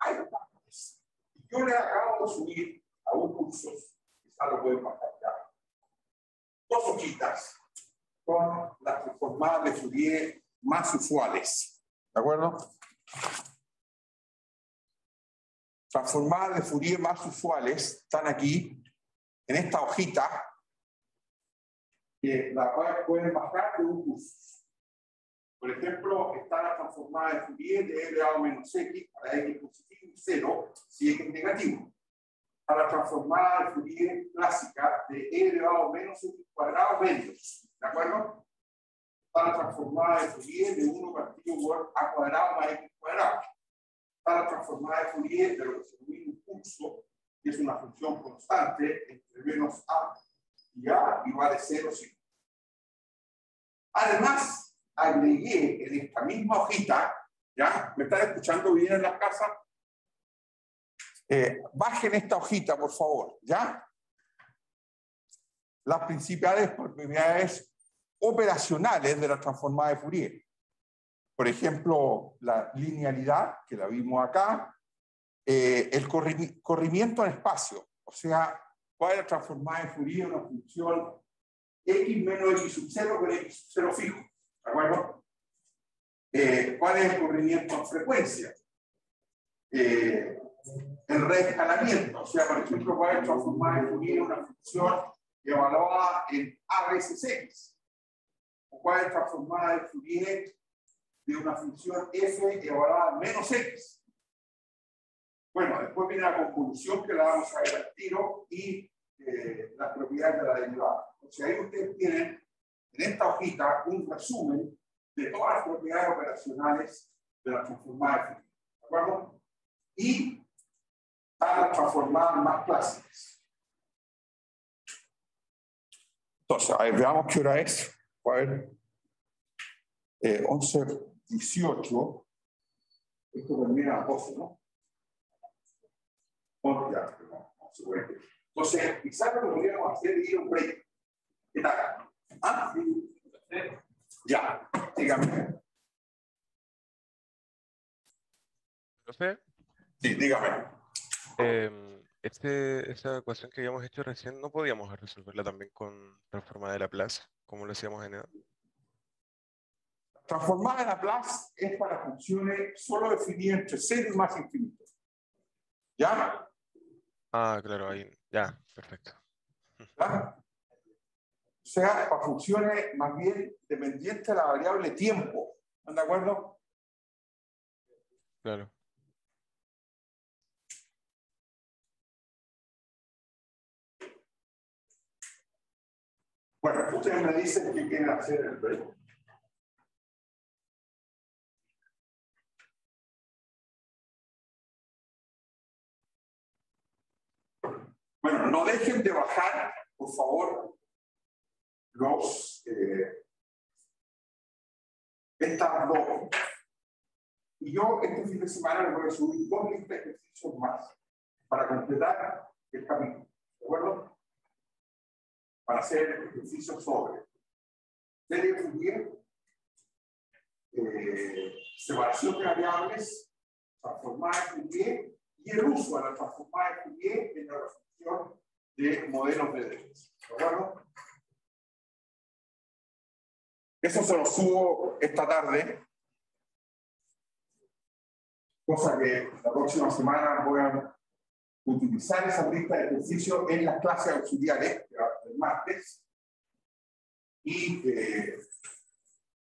hay partes. Yo le acabo de subir a un curso, quizás lo pueden pasar ya, 2 hojitas con las transformadas de Fourier más usuales. ¿De acuerdo? Transformadas de Fourier más usuales están aquí, en esta hojita, que la pueden bajar de un curso. Por ejemplo, está la transformada de Fourier de e elevado a menos x para x positivo y 0 si x es negativo. Está la transformada de Fourier clásica de e elevado a menos x cuadrado menos. ¿De acuerdo? Está la transformada de Fourier de 1 partido por a cuadrado más x cuadrado. Está la transformada de Fourier de lo que se denomina un pulso, que es una función constante entre menos a y a igual a 0, 5. Además, agregué en esta misma hojita, ¿ya? ¿Me están escuchando bien en las casas? Bajen esta hojita, por favor, ¿ya? Las principales propiedades operacionales de la transformada de Fourier. Por ejemplo, la linealidad, que la vimos acá, el corrimiento en espacio, o sea, cuál es la transformada de Fourier, una función x menos x sub 0 con x sub 0 fijo, ¿de acuerdo? ¿Cuál es el corrimiento en frecuencia? El reescalamiento, o sea, por ejemplo, cuál es la transformada de Fourier, una función evaluada en a veces x, o cuál es la transformada de Fourier de una función f evaluada en menos x. Bueno, después viene la convolución que la vamos a ver al tiro y las propiedades de la derivada. O sea, ahí ustedes tienen en esta hojita un resumen de todas las propiedades operacionales de la transformada de Fourier. ¿De acuerdo? Y a las transformadas más clásicas. Entonces, a ver, veamos qué hora es. A ver, 11:18. Esto termina a las 12, ¿no? Ya, no se puede. Entonces, quizás lo que podríamos hacer es ir a un break. ¿Qué tal? ¿Ah? Ya, dígame. Profe, Sí, dígame. esa ecuación que habíamos hecho recién, ¿no podíamos resolverla también con transformada de Laplace, como lo hacíamos en EDA? Transformada en Laplace es para funciones solo definidas entre 0 y más infinito. ¿Ya? Ah, claro, ahí, ya, perfecto. ¿Ya? O sea, para funciones más bien dependientes de la variable tiempo. ¿Están de acuerdo? Claro. Bueno, ustedes me dicen qué quieren hacer en el break. Bueno, no dejen de bajar, por favor, estas dos. Y yo este fin de semana les voy a subir 2 listas de ejercicios más para completar el camino. ¿De acuerdo? Para hacer ejercicios sobre serie Fourier, separación de variables, transformada de Fourier y el uso de la transformada de Fourier en la resolución de modelos de derechos. ¿De acuerdo? Eso se lo subo esta tarde, cosa que la próxima semana voy a utilizar esa lista de ejercicios en las clases auxiliares del martes y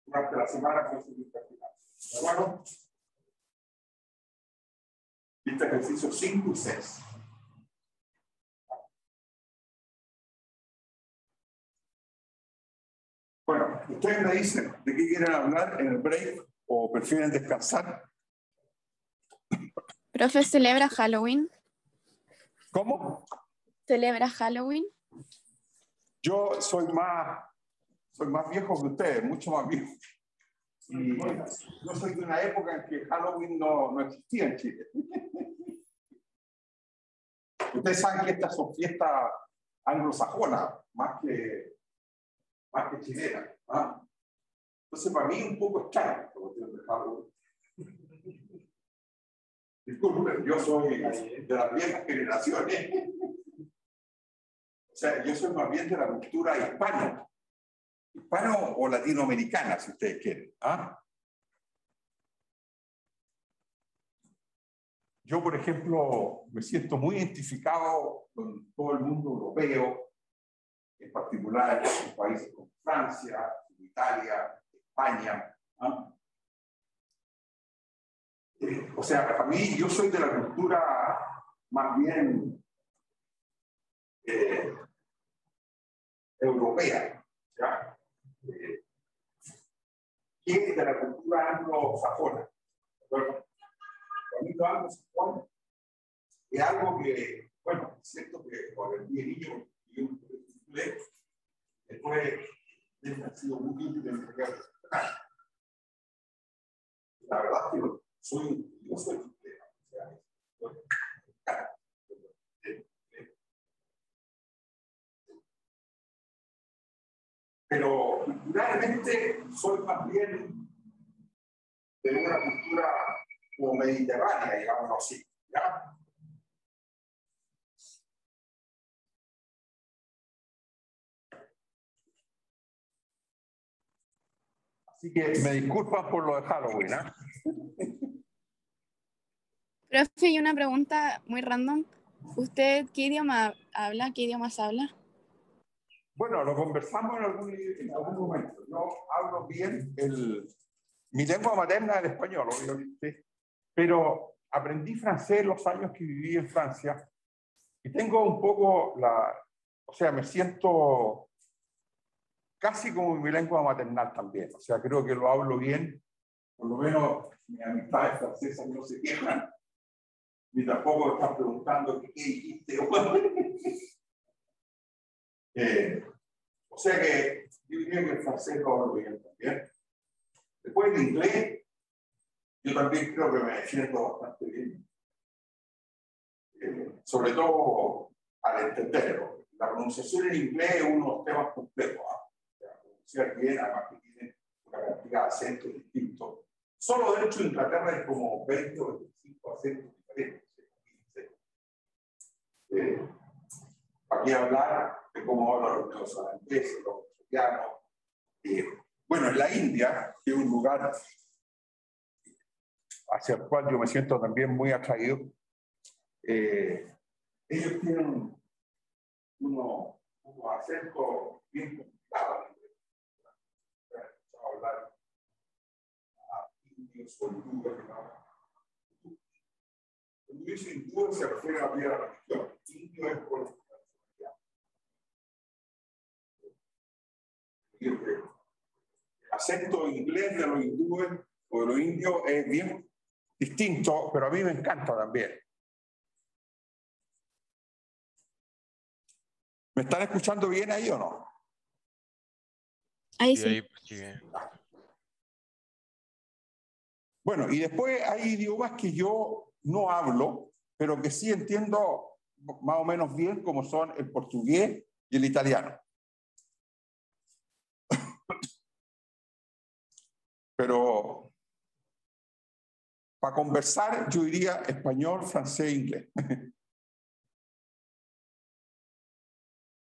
durante la semana con su lista final. ¿De acuerdo? Lista de ejercicios 5 y 6. Bueno, ustedes me dicen de qué quieren hablar en el break o prefieren descansar. Profe, ¿celebra Halloween? ¿Cómo? ¿Celebra Halloween? Yo soy más viejo que ustedes, mucho más viejo. Y yo soy de una época en que Halloween no existía en Chile. Ustedes saben que estas son fiestas anglosajonas, más que chilenas. ¿Ah? Entonces, para mí es un poco extraño esta cuestión de Halloween. Disculpen, yo soy de las viejas generaciones. O sea, yo soy más bien de la cultura hispano o latinoamericana, si ustedes quieren. ¿Ah? Yo, por ejemplo, me siento muy identificado con todo el mundo europeo, en particular en países como Francia, Italia, España. ¿Ah? O sea, para mí, yo soy de la cultura más bien europea, ¿ya? Que de la cultura anglosajona. Para mí, lo anglosajón es algo que, bueno, es cierto que por el día niño y un inglés, después ha sido muy útil en el mercado. La verdad es que yo soy inglés, o sea, pero culturalmente soy más bien de una cultura como mediterránea, digámoslo así. ¿Ya? Así que me disculpan por lo de Halloween. Profe, y una pregunta muy random. ¿Usted qué idioma habla? ¿Qué idiomas habla? Bueno, lo conversamos en algún momento. Yo hablo bien mi lengua materna es el español, obviamente, pero aprendí francés los años que viví en Francia y tengo un poco o sea, me siento casi como mi lengua maternal también. O sea, creo que lo hablo bien, por lo menos mis amistades francesas no se quejan, ni tampoco están preguntando qué dijiste. O sea que yo diría que el francés lo hablo bien también. Después el inglés, yo también creo que me defiendo bastante bien. Sobre todo al entenderlo. La pronunciación en inglés es uno de los temas complejos. Pronunciar bien, además que tiene una cantidad de acentos distintos. Solo dentro de Inglaterra hay como 20 o 25 acentos diferentes. Aquí hablar de cómo hablan los neozelandeses, los australianos. Bueno, en la India, que es un lugar hacia el cual yo me siento también muy atraído, ellos tienen unos acentos bien complicados. Hablar a indios o lúgues, ¿no? dice hindú se refiere a la religión. Indio es por el acento inglés de los hindúes o de los indios es bien distinto, pero a mí me encanta también. ¿Me están escuchando bien ahí o no? Ahí Sí, sí. ahí pues, sigue. Bueno, y después hay idiomas que yo no hablo, pero que sí entiendo más o menos bien, como son el portugués y el italiano. Pero para conversar yo diría español, francés e inglés.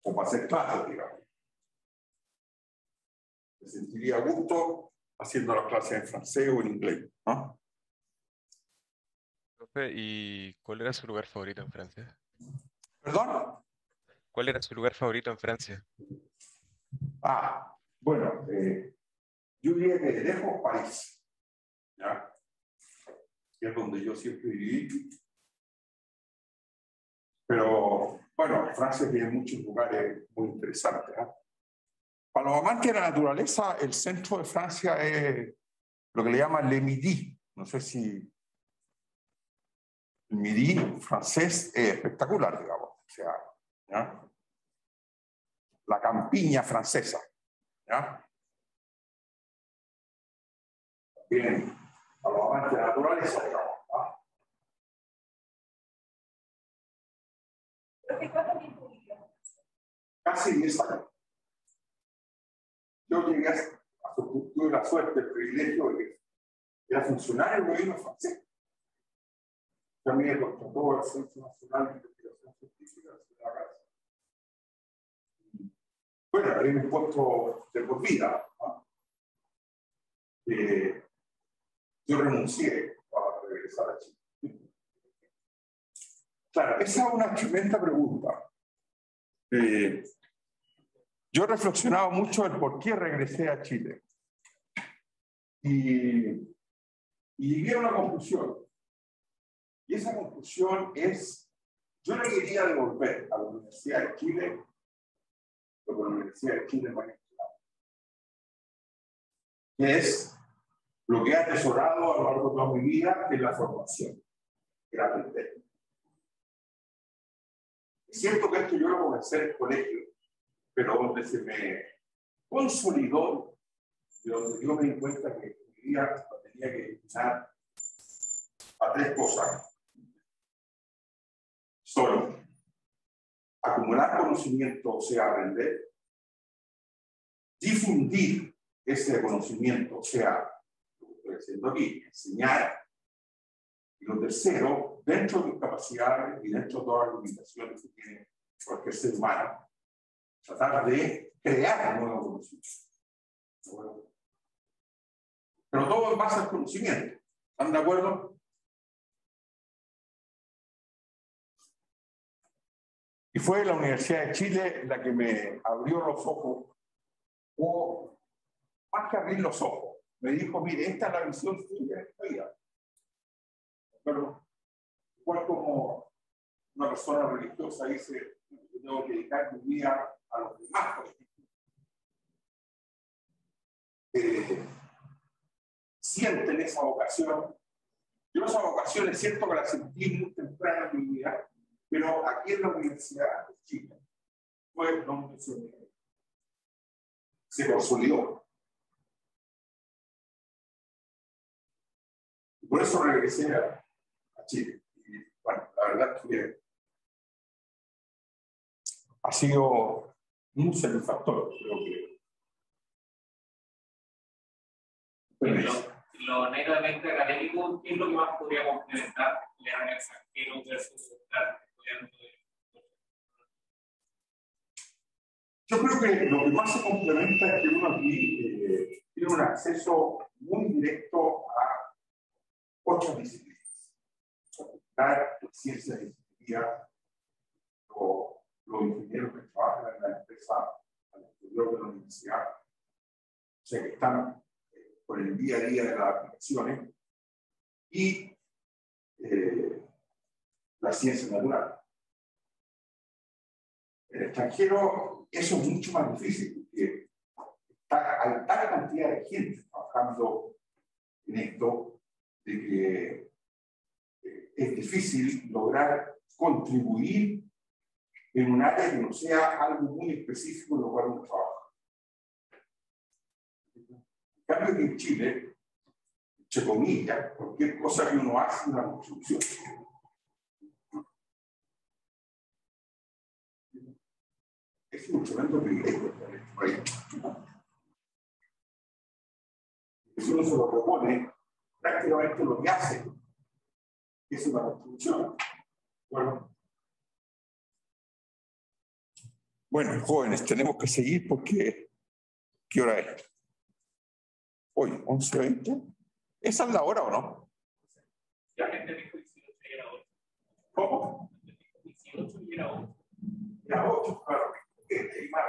O para hacer clases, digamos. Me sentiría a gusto haciendo las clases en francés o en inglés, ¿no? Profe, ¿y cuál era su lugar favorito en Francia? ¿Perdón? ¿Cuál era su lugar favorito en Francia? Bueno, yo diría que de lejos París, ¿ya? Que es donde yo siempre viví. Pero, bueno, Francia tiene muchos lugares muy interesantes, ¿eh? Para los amantes de la naturaleza, el centro de Francia es lo que le llaman Le Midi. No sé si el Midi francés es espectacular, digamos. O sea, ¿ya? La campiña francesa, ¿ya? Bien, a los amantes de la naturaleza, digamos, ¿ah? Casi 10 años. Yo llegué tuve la suerte, el privilegio de que era funcionario del gobierno francés. También me contrató el Centro Nacional de Investigación Científica de la Casa. Bueno, era un puesto de por vida, ¿no? Yo renuncié para regresar a Chile. Claro, esa es una tremenda pregunta. Yo he reflexionado mucho en por qué regresé a Chile. Y llegué a una conclusión. Y esa conclusión es, yo no quería devolver a la Universidad de Chile lo que la Universidad de Chile me ha entregado, que es lo que he atesorado a lo largo de toda mi vida, en la formación, el aprender. Es cierto que esto yo lo comencé en el colegio, pero donde se me consolidó, de donde yo me di cuenta que mi vida tenía que destinar a 3 cosas. Solo acumular conocimiento, o sea, aprender, difundir ese conocimiento, o sea, lo que estoy haciendo aquí, enseñar, y lo tercero, dentro de tus capacidades y dentro de todas las limitaciones que tiene cualquier ser humano, tratar de crear nuevos conocimientos. Pero todo en base al conocimiento. ¿Están de acuerdo? Y fue la Universidad de Chile la que me abrió los ojos, o más que abrir los ojos, me dijo, mire, esta es la visión suya de esta vida. Pero igual como una persona religiosa dice, yo tengo que dedicar mi vida a los demás, por ejemplo. Sienten esa vocación. Yo esa vocación es cierto que la sentí muy temprano en mi vida, pero aquí en la Universidad de Chile fue donde se consolidó. Y por eso regresé a Chile. Y bueno, la verdad es que ha sido muy satisfactorio, creo que. Lo netamente académico, ¿qué es lo que más podría complementar el extranjero versus estar estudiando? Yo creo que lo que más se complementa es que uno aquí tiene un acceso muy directo a 8 disciplinas. La ciencia de ingeniería, los ingenieros que trabajan en la empresa al exterior de la universidad, o sea, que están por el día a día de las aplicaciones, y la ciencia natural. En el extranjero eso es mucho más difícil, porque hay tal cantidad de gente trabajando en esto, de que es difícil lograr contribuir en un área que no sea algo muy específico en lo cual uno trabaja. En cambio que en Chile, entre comillas, cualquier cosa que uno hace es una construcción. Es un tremendo privilegio para este país. Si uno se lo propone, prácticamente lo que hace es una construcción. Bueno, jóvenes, tenemos que seguir porque ¿qué hora es? Hoy, 11:20. ¿Esa es la hora o no? La gente dijo 18 y era 8. ¿Cómo? 18 y era 8. Era 8, claro. Hay más.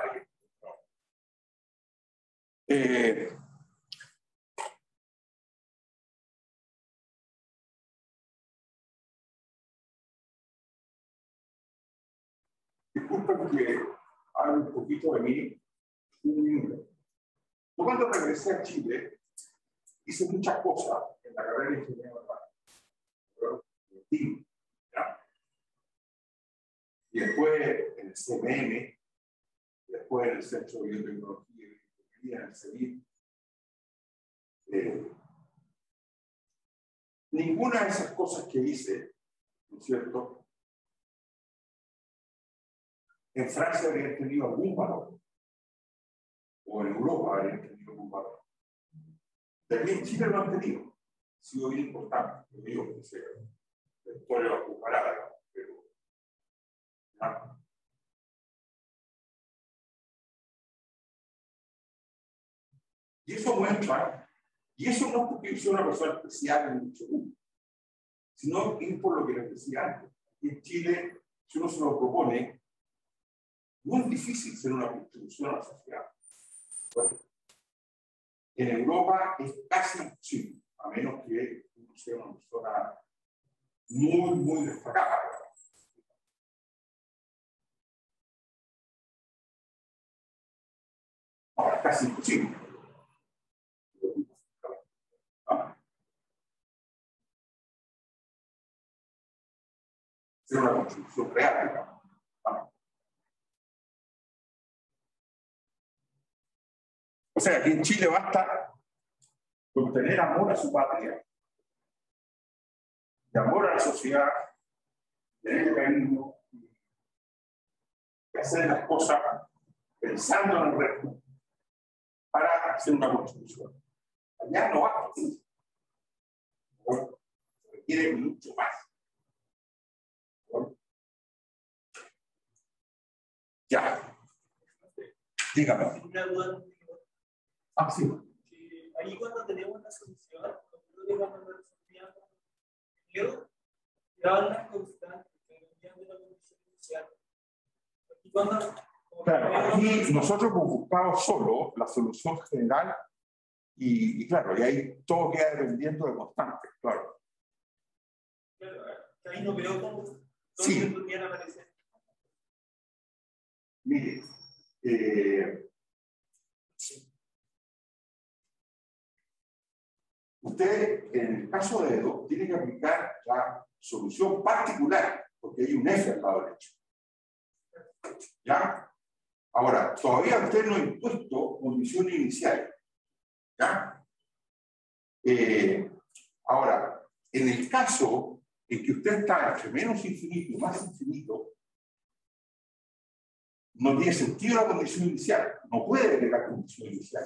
Disculpen que hable un poquito de mí. Un minuto. Yo cuando regresé a Chile hice muchas cosas en la carrera de ingeniería naval. Y después en el CMM, después en el Centro de Biotecnología y Ingeniería, en el CEBIT. Ninguna de esas cosas que hice, ¿no es cierto?, en Francia habrían tenido algún valor, o en Europa habrían tenido algún valor. De aquí en Chile lo han tenido, ha sido bien importante, lo digo, que sea, la historia lo comparada, pero ¿no? Y eso muestra, y eso no es porque yo soy una persona especial en mucho mundo, sino es por lo que les decía antes. En Chile, si uno se lo propone, no es difícil ser una contribución a la sociedad. Bueno, en Europa es casi imposible, a menos que uno sea una persona muy, muy destacada. Ahora, casi imposible. Ser una contribución real, digamos. O sea, aquí en Chile basta con tener amor a su patria, de amor a la sociedad, tener cariño, y hacer las cosas pensando en el resto para hacer una contribución. Allá no basta. Bueno, se requiere mucho más. Bueno. Ya. Dígame. Una duda. Ah, sí. Ahí cuando tenemos la solución, cuando resolvíamos el miedo, daban las constantes que venían de la condición inicial. Y cuando, claro, aquí nosotros hemos buscado solo la solución general y claro, y ahí todo queda dependiendo de constantes, claro. Claro, ahí no veo cómo sí. podrían aparecer. Mire, usted, en el caso de Edo, tiene que aplicar la solución particular, porque hay un F al lado derecho. ¿Ya? Ahora, todavía usted no ha impuesto condición inicial. ¿Ya? Ahora, en el caso en que usted está entre menos infinito y más infinito, no tiene sentido la condición inicial. No puede agregar condición inicial.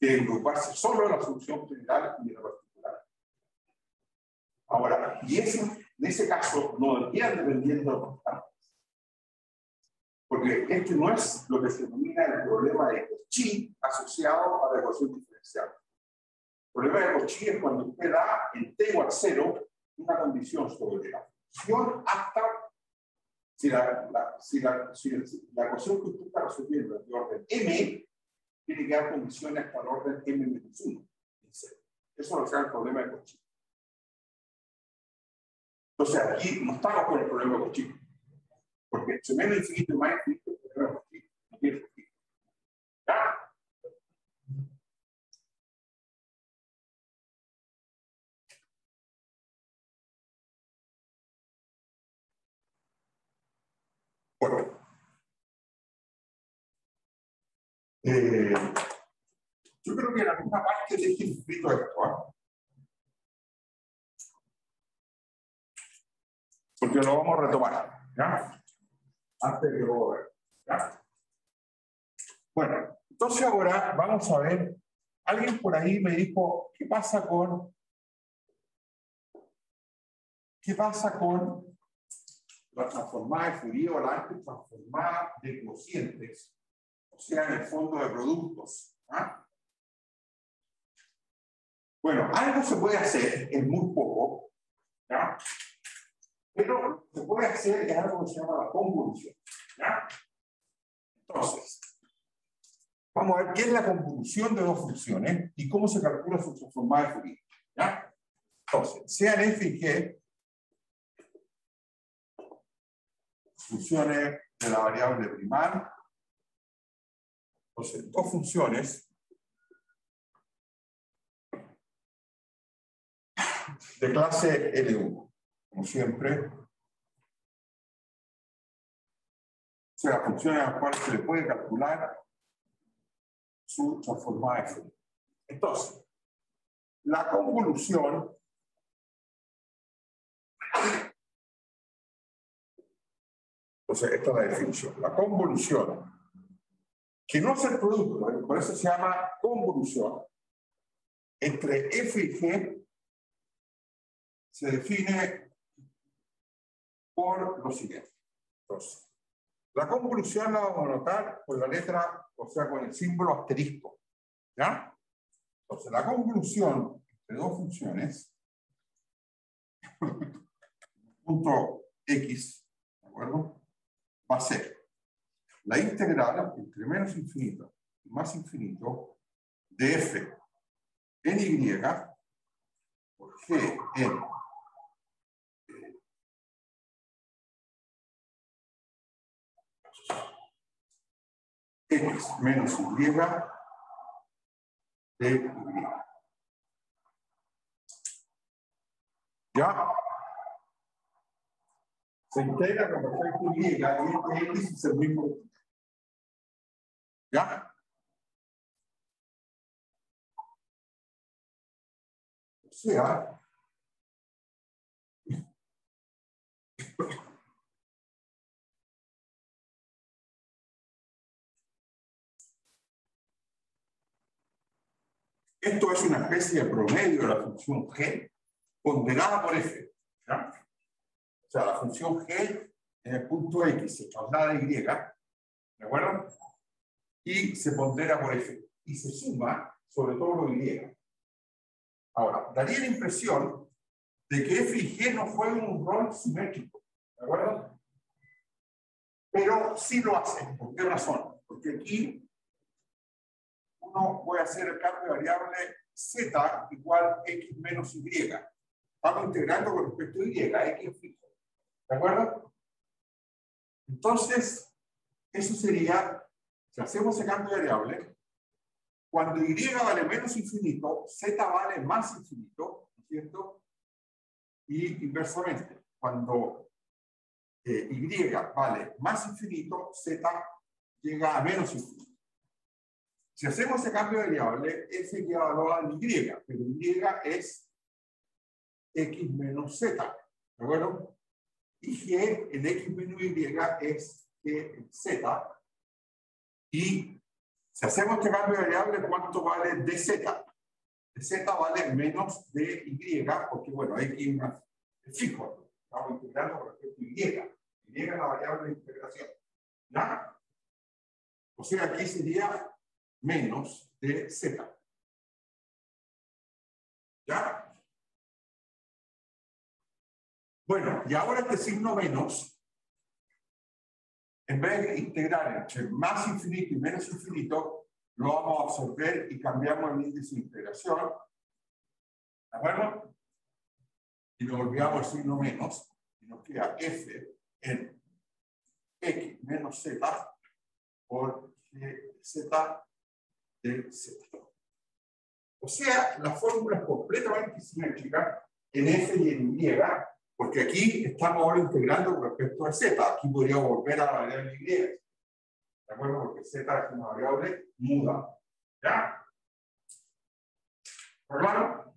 Tiene que ocuparse solo de la solución general y de la particular. Ahora, y eso, en ese caso, no queda dependiendo de constantes. Porque este no es lo que se denomina el problema de Cauchy asociado a la ecuación diferencial. El problema de Cauchy es cuando usted da en t igual a 0 una condición sobre la función hasta si la ecuación que usted está resolviendo es de orden m, tiene que dar condiciones hasta el orden m-1. Eso es lo que se llama el problema de Cauchy. Entonces aquí no estamos con el problema con chico. Porque entre menos infinito y más infinito, el problema con chico. No tiene sentido. ¿Ya? Bueno. Yo creo que en alguna parte dejé escrito esto, ¿eh? Porque lo vamos a retomar, ¿ya? Antes de que lo vean, ¿ya? Bueno, entonces ahora vamos a ver, alguien por ahí me dijo, ¿qué pasa con la transformada de Fourier o la antitransformada de cocientes? O sea, en el fondo de productos, ¿ah? Bueno, algo se puede hacer, es muy poco, ¿ya? Pero lo que se puede hacer es algo que se llama la convolución, ¿ya? Entonces, vamos a ver qué es la convolución de dos funciones y cómo se calcula su transformada de Fourier, ¿ya? Entonces, sean f y g funciones de la variable primal. Entonces, dos funciones de clase L1, como siempre. O sea, funciones a las cuales se le puede calcular su transformada de Fourier. Entonces, la convolución entonces, esta es la definición. La convolución, que no es el producto, por eso se llama convolución, entre f y g se define por lo siguiente. Entonces, la convolución la vamos a anotar con la letra, o sea, con el símbolo asterisco. ¿Ya? Entonces, la convolución entre dos funciones, punto x, ¿de acuerdo? Va a ser la integral entre menos infinito y más infinito de f en y por g en x menos y de y. ¿Ya? Se integra con respecto a y este x es el mismo. ¿Ya? O sea, esto es una especie de promedio de la función g ponderada por f. ¿Ya? O sea, la función g en el punto x se traslada a y, ¿de acuerdo? Y se pondera por f. Y se suma sobre todo lo y. Ahora, daría la impresión de que f y g no juegan un rol simétrico, ¿de acuerdo? Pero sí lo hacen. ¿Por qué razón? Porque aquí uno puede hacer el cambio de variable z igual x menos y. Vamos integrando con respecto a y, x fijo. ¿De acuerdo? Entonces, eso sería, si hacemos ese cambio de variable, cuando y vale menos infinito, z vale más infinito, ¿no es cierto? Y inversamente, cuando y vale más infinito, z llega a menos infinito. Si hacemos ese cambio de variable, f queda valorado en y, pero y es x menos z, ¿de acuerdo? Y g en x menos y es g en z. Y si hacemos este cambio de variable, ¿cuánto vale dz? Dz vale menos de y, porque bueno, x es fijo. Estamos integrando con respecto a y. Y es la variable de integración. ¿Ya? O sea, aquí sería menos de z. ¿Ya? Bueno, y ahora este signo menos, en vez de integrar entre más infinito y menos infinito, lo vamos a absorber y cambiamos el índice de integración. ¿De acuerdo? Y nos olvidamos el signo menos. nos queda f en x menos z por z de z. O sea, la fórmula es completamente simétrica en f y en y, porque aquí estamos ahora integrando con respecto a z. Aquí podríamos volver a la variable y. ¿De acuerdo? Porque z es una variable muda. ¿Ya? ¿Está claro?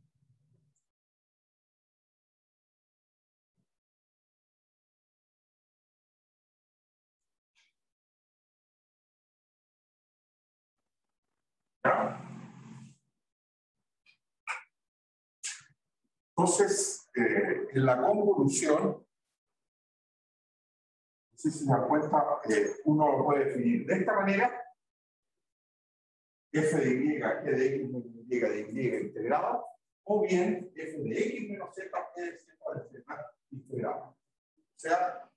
¿Ya? Entonces, en la convolución, no sé si se dan cuenta, uno lo puede definir de esta manera: f de y, g de x menos y de y integrado, o bien f de x menos z, g de z de z integrado. O sea,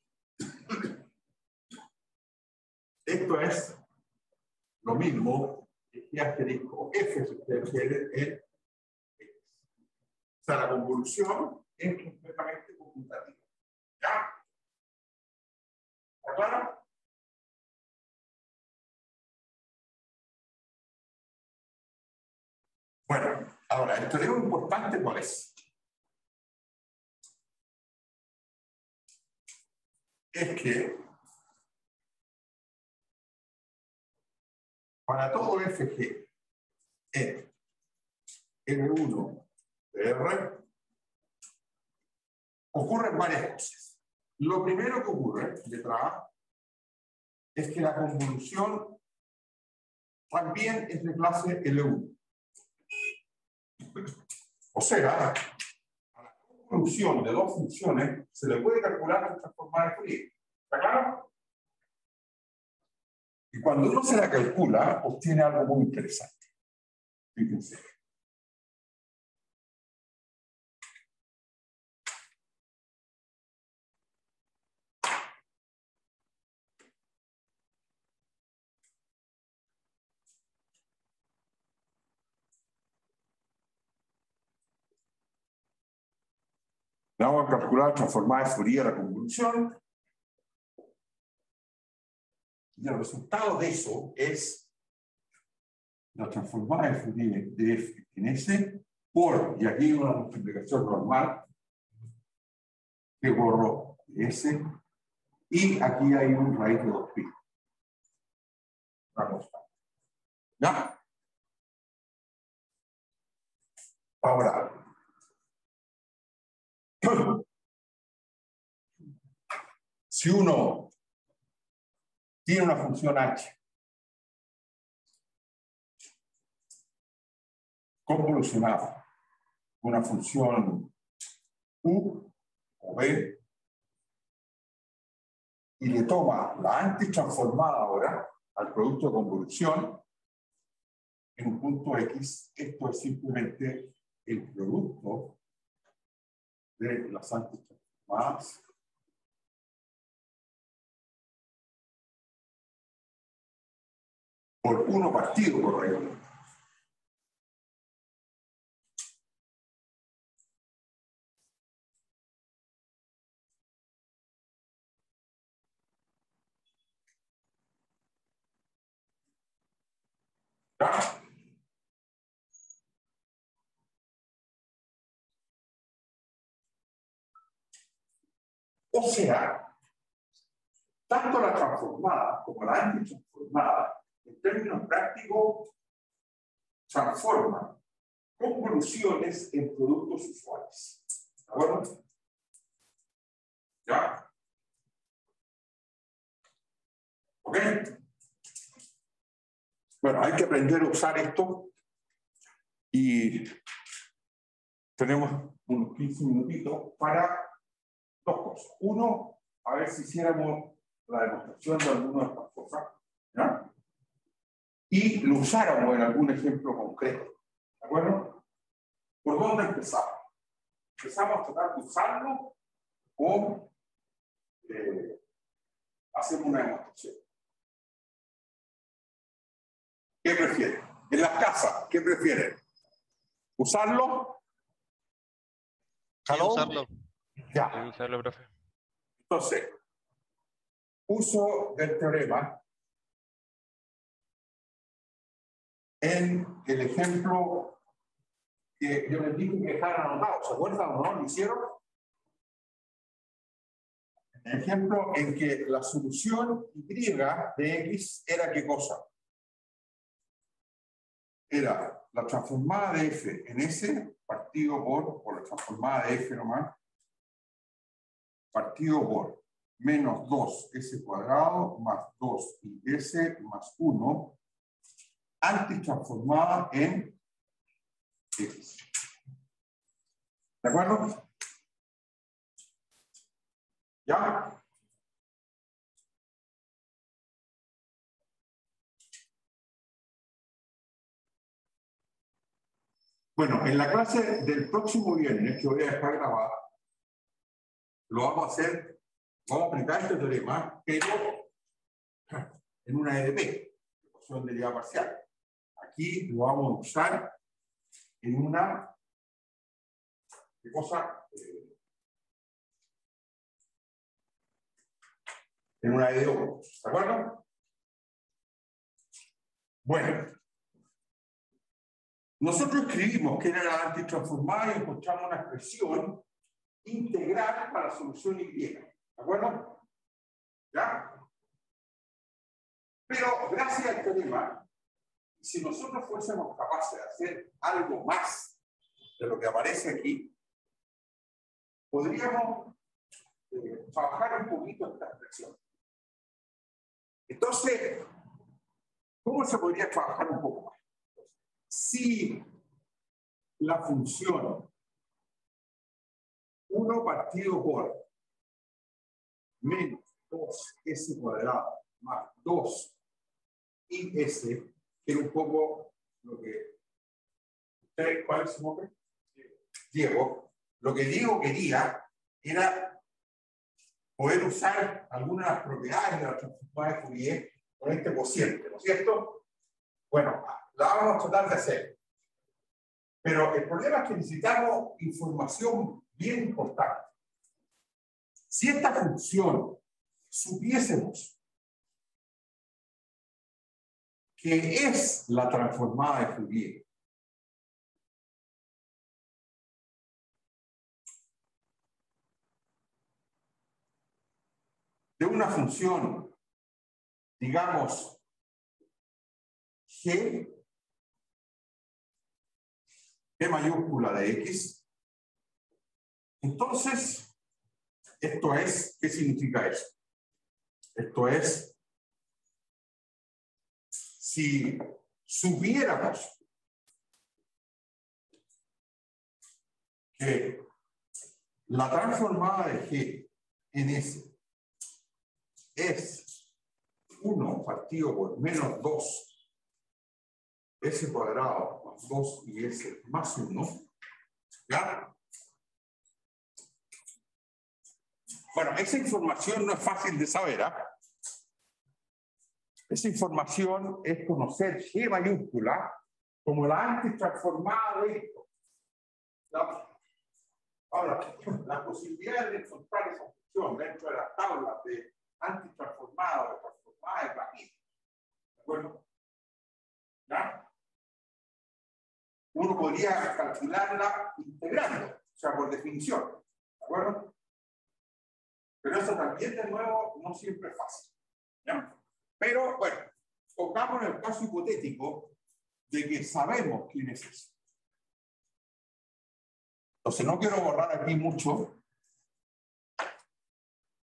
esto es lo mismo que g asterisco f, si ustedes quieren, en x. O sea, la convolución es completamente conmutativa. ¿Ya? ¿Está claro? Bueno, ahora, el teorema importante, ¿cuál es? Es que para todo fg en N1 de R ocurren varias cosas. Lo primero que ocurre, letra A, es que la convolución también es de clase L1. O sea, a la convolución de dos funciones se le puede calcular la transformada de Fourier. ¿Está claro? Y cuando uno se la calcula, obtiene algo muy interesante. Fíjense. Vamos a calcular la transformada de Fourier a la convolución. Y el resultado de eso es la transformada de Fourier de f en S por, y aquí hay una multiplicación normal, que borro de S, y aquí hay un raíz de 2pi. Una constante. ¿Ya? Ahora, si uno tiene una función h convolucionada, una función u o b, y le toma la antitransformada ahora al producto de convolución en un punto X, esto es simplemente el producto de las antitransformadas por 1 partido por regla. ¿Ya? O sea, tanto la transformada como la antitransformada, en términos prácticos, transforman convoluciones en productos usuales. ¿De acuerdo? ¿Ya? ¿Ok? Bueno, hay que aprender a usar esto y tenemos unos 15 minutitos para dos cosas. Uno, a ver si hiciéramos la demostración de alguna de estas cosas, ¿ya? Y lo usáramos en algún ejemplo concreto. ¿De acuerdo? ¿Por dónde empezamos? ¿Empezamos a tratar de usarlo o hacemos una demostración? ¿Qué prefieren? En las casas, ¿qué prefieren? ¿Usarlo? Sí, usarlo. Ya. Sí, usarlo, profe. Entonces, uso del teorema en el ejemplo que yo les dije que dejaran anotado. ¿Se acuerdan o no? ¿Lo hicieron? El ejemplo en que la solución y de x era ¿qué cosa? Era la transformada de f en s partido por la transformada de f nomás, partido por menos 2s cuadrado más 2s más 1 antitransformada en x. ¿De acuerdo? ¿Ya? Bueno, en la clase del próximo viernes, que voy a dejar grabada, lo vamos a hacer, vamos a aplicar este teorema, pero en una EDP, ecuación de derivada parcial. Aquí lo vamos a usar en una, ¿qué cosa? En una EDO, ¿de acuerdo? Bueno, nosotros escribimos que era la antitransformada y encontramos una expresión integral para la solución Y, ¿de acuerdo? ¿Ya? Pero gracias al teorema, si nosotros fuésemos capaces de hacer algo más de lo que aparece aquí, podríamos trabajar un poquito esta expresión. Entonces, ¿cómo se podría trabajar un poco más? Si la función 1 partido por menos 2s cuadrado más 2 y s, que era un poco lo que... ¿Cuál es su nombre? Diego. Lo que Diego quería era poder usar algunas de las propiedades de la transformada de Fourier con este cociente, ¿no es cierto? Bueno, la vamos a tratar de hacer. Pero el problema es que necesitamos información bien importante. Si esta función supiésemos que es la transformada de Fourier, de una función, digamos, G mayúscula de X, entonces, esto es, ¿qué significa eso? Esto es, si supiéramos que la transformada de G en S es 1 partido por menos 2 s cuadrado más 2 y s más 1, ¿ya? Bueno, esa información no es fácil de saber, ¿ah? Esa información es conocer G mayúscula como la antitransformada de esto. Ahora, la posibilidad de encontrar esa función dentro de las tablas de antitransformada o transformada es bajísima. ¿De acuerdo? ¿Ya? Uno podría calcularla integrando, o sea, por definición. ¿De acuerdo? Pero eso también, de nuevo, no siempre es fácil. ¿Ya? Pero, bueno, pongamos en el caso hipotético de que sabemos quién es eso. Entonces, no quiero borrar aquí mucho.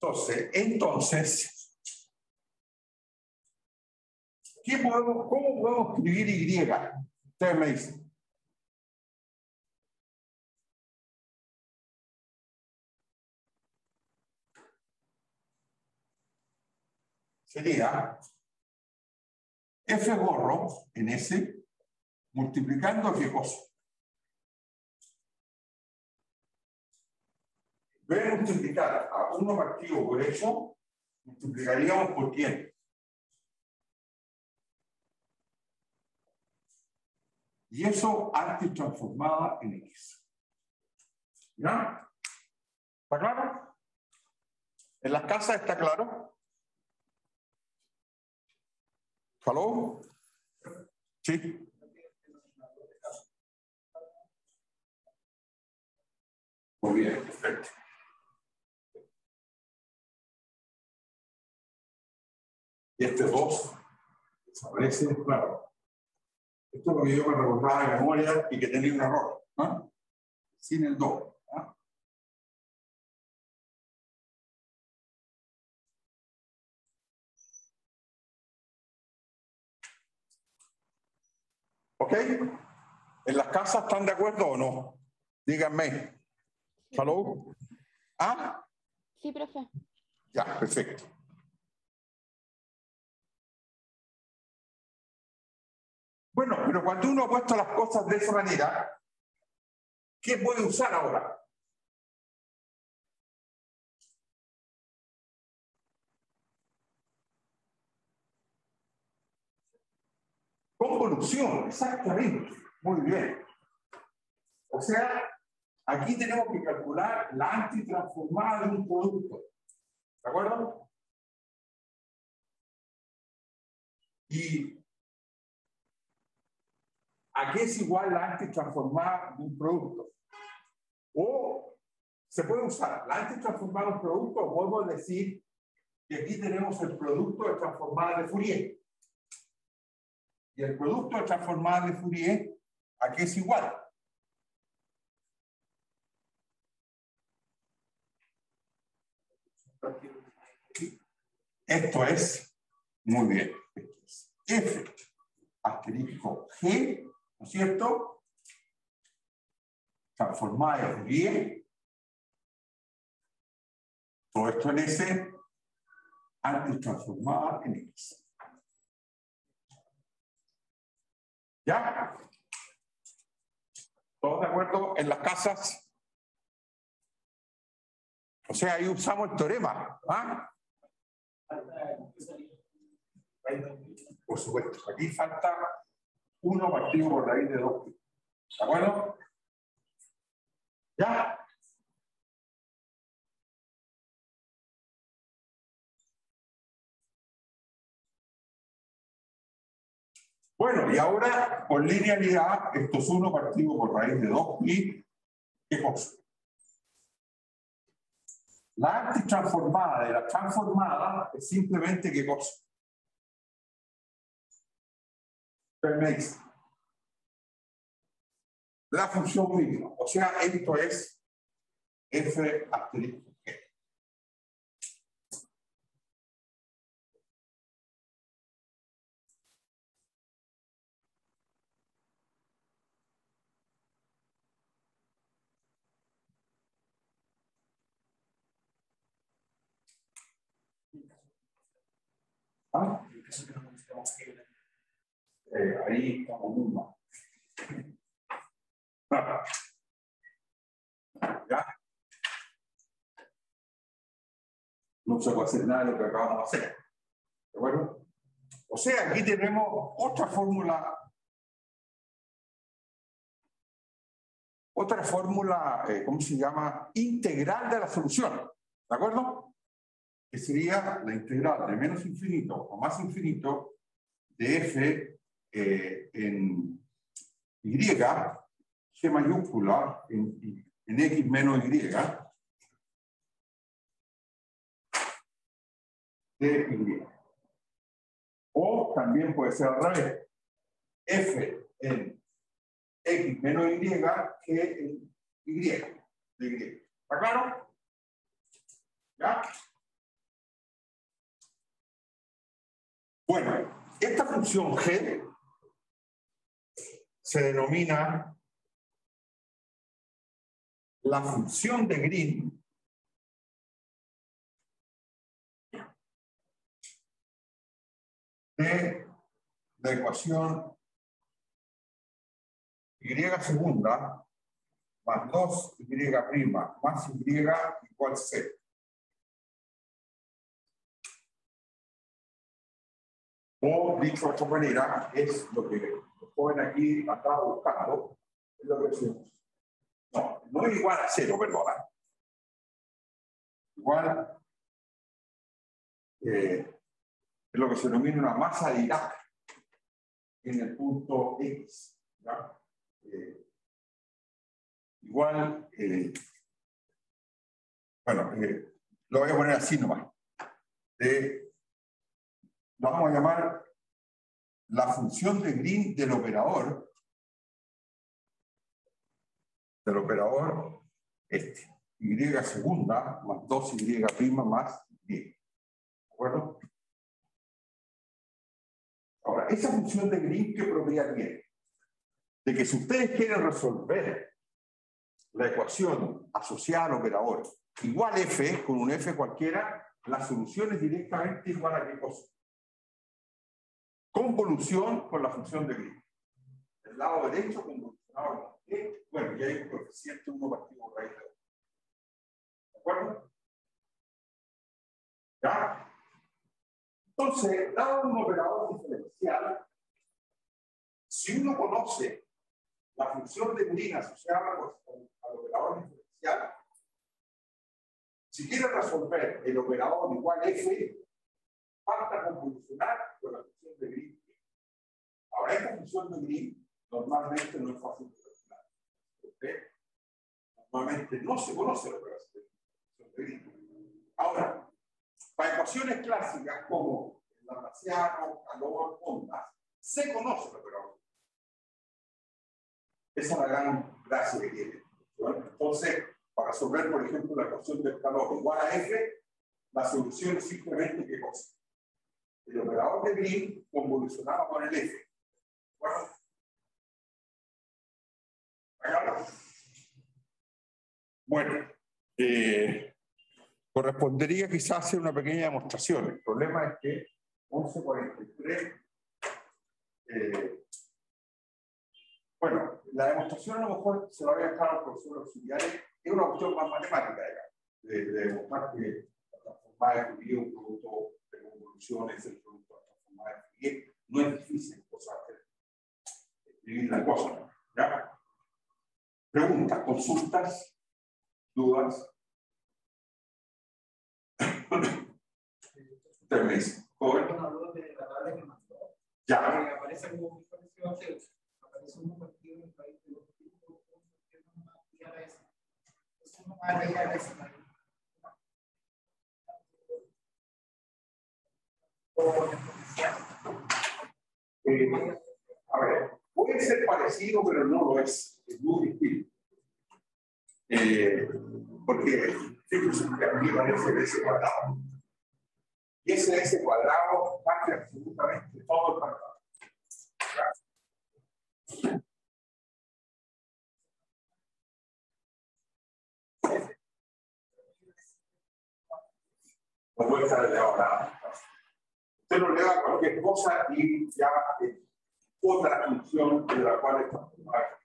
Entonces, ¿cómo podemos escribir Y? Ustedes me dicen. Sería F gorro en S multiplicando ¿qué cosa? Voy a multiplicar a 1 partido por eso, multiplicaríamos por quién. Y eso antitransformada en X. ¿Ya? ¿Está claro? ¿En las casas está claro? ¿Aló? Sí. Muy bien, perfecto. Y este 2 desaparece, claro. Esto es lo que yo me recordaba de memoria y que tenía un error. ¿Ah? Sin el 2. ¿Ah? ¿Ok? ¿En las casas están de acuerdo o no? Díganme. Sí, ¿Aló? ¿Ah? sí, profe. Ya, perfecto. Bueno, pero cuando uno ha puesto las cosas de esa manera, ¿qué puede usar ahora? Convolución, exactamente. Muy bien. O sea, aquí tenemos que calcular la antitransformada de un producto. ¿De acuerdo? ¿Y a qué es igual la antitransformada de un producto? O se puede usar la antitransformada de un producto, o podemos decir que aquí tenemos el producto de transformada de Fourier. Y el producto de transformada de Fourier, ¿a qué es igual? Esto es, muy bien, esto es F asterisco G, ¿no es cierto? Transformada de Fourier. Todo esto en S, antes transformada en X. ¿Ya? ¿Todos de acuerdo en las casas? O sea, ahí usamos el teorema. ¿Ah? Por supuesto, aquí falta 1 partido por raíz de 2. ¿De acuerdo? ¿Ya? Bueno, y ahora, por linealidad, esto es 1 partido por raíz de 2 y ¿qué cosa? La antitransformada de la transformada es simplemente ¿qué cosa? Permeis. La función misma. O sea, esto es F asterisco G. ¿Ah? Ahí estamos muy mal. ¿Ya? No se puede hacer nada de lo que acabamos de hacer. ¿De acuerdo? O sea, aquí tenemos otra fórmula, ¿cómo se llama? Integral de la solución. ¿De acuerdo? Que sería la integral de menos infinito o más infinito de f en y, g mayúscula en x menos y, de y. O también puede ser al revés. F en x menos y, g en y, de y. ¿Está claro? ¿Ya? Bueno, esta función g se denomina la función de Green de la ecuación y segunda más 2y' más y igual c. O, dicho de otra manera, es lo que los jóvenes aquí estaban buscando, es lo que decimos. No, no es igual a 0, perdona. Igual es lo que se denomina una masa de Dirac en el punto X. ¿Ya? Igual, bueno, lo voy a poner así nomás. Lo vamos a llamar la función de Green del operador este, y segunda más 2y' más y. ¿De acuerdo? Ahora, esa función de Green, ¿qué propiedad tiene? De que si ustedes quieren resolver la ecuación asociada al operador igual f, con un f cualquiera, la solución es directamente igual a qué cosa. Convolución con la función de Green. El lado derecho convolucionado con e, bueno, y hay un coeficiente 1 partido raíz de 2. ¿De acuerdo? ¿Ya? Entonces, dado un operador diferencial, si uno conoce la función de Green asociada al operador diferencial, si quiere resolver el operador igual f, falta convolucionar con la función de Green. Ahora, esta función de Green normalmente no es fácil de calcular. ¿Okay? Normalmente no se conoce la función de Green. Ahora, para ecuaciones clásicas como el laplaciano, calor, ondas, se conoce el operador. Esa es la gran gracia que tiene. ¿Bueno? Entonces, para resolver, por ejemplo, la ecuación del calor igual a F, la solución es simplemente ¿qué cosa? El operador de Green convolucionado con el F. ¿Bueno? Bueno, correspondería quizás hacer una pequeña demostración. El problema es que 11:43. Bueno, la demostración a lo mejor se la voy a dejar al profesor auxiliares. Es una cuestión más matemática, de demostrar que la transformada de Fourier, un producto de convoluciones, el producto de la transformada de Fourier, no es difícil, cosa de escribir la cosa. ¿Ya? Preguntas, consultas, dudas. Usted me dice, joven. Ya. Aparece como diferencia, aparece un partido en el país de los tipos, eso no va a llegar a eso. A ver, puede ser parecido, pero no lo es. Es muy distinto. Porque fíjense que aquí aparece ese cuadrado. Y ese cuadrado cambia absolutamente todo el cuadrado. No puede estar elevado nada. Usted lo eleva cualquier cosa y ya otra función de la cual está formada.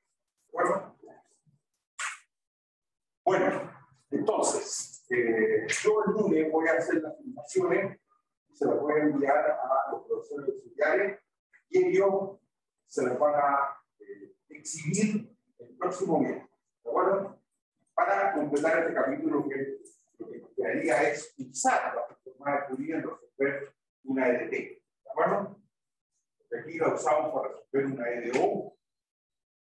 Bueno, entonces, yo el lunes voy a hacer las filmaciones, se las voy a enviar a los profesores auxiliares y ellos se las van a exhibir el próximo mes. ¿De acuerdo? Para completar este capítulo, que lo que nos quedaría es usar la transformada de Fourier en resolver una EDT. ¿De acuerdo? Porque aquí la usamos para resolver una EDO,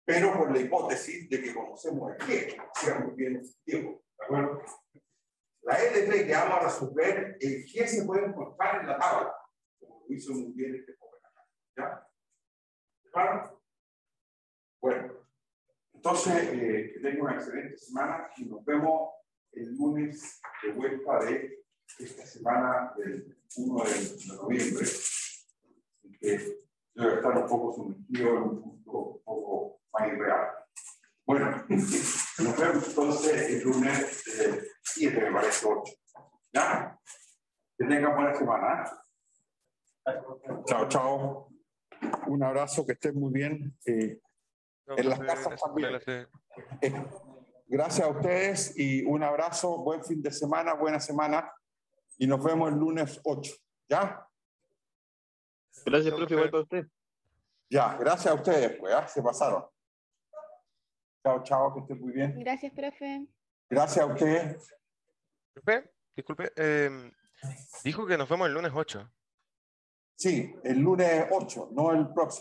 pero por la hipótesis de que conocemos el G, hacíamos bien el tiempo. ¿De acuerdo? La EDT que vamos a resolver, el G se puede encontrar en la tabla, como lo hizo muy bien este joven acá. ¿Ya? ¿Claro? Bueno, entonces, que tengan una excelente semana y nos vemos el lunes de vuelta de esta semana del 1 de noviembre, en que yo voy a estar un poco sumergido en un punto un poco más irreal. Bueno, nos vemos entonces el lunes 7, me parece 8. ¿Ya? Que tengan buena semana. Chao, chao. Un abrazo, que estén muy bien. En las casas también. Gracias a ustedes y un abrazo, buen fin de semana, buena semana y nos vemos el lunes 8. ¿Ya? Gracias, profe, igual para usted. Ya, gracias a ustedes, pues, ¿ya? Se pasaron. Chao, chao, que estén muy bien. Gracias, profe. Gracias a ustedes. Profe, disculpe, Dijo que nos vemos el lunes 8. Sí, el lunes 8, no el próximo.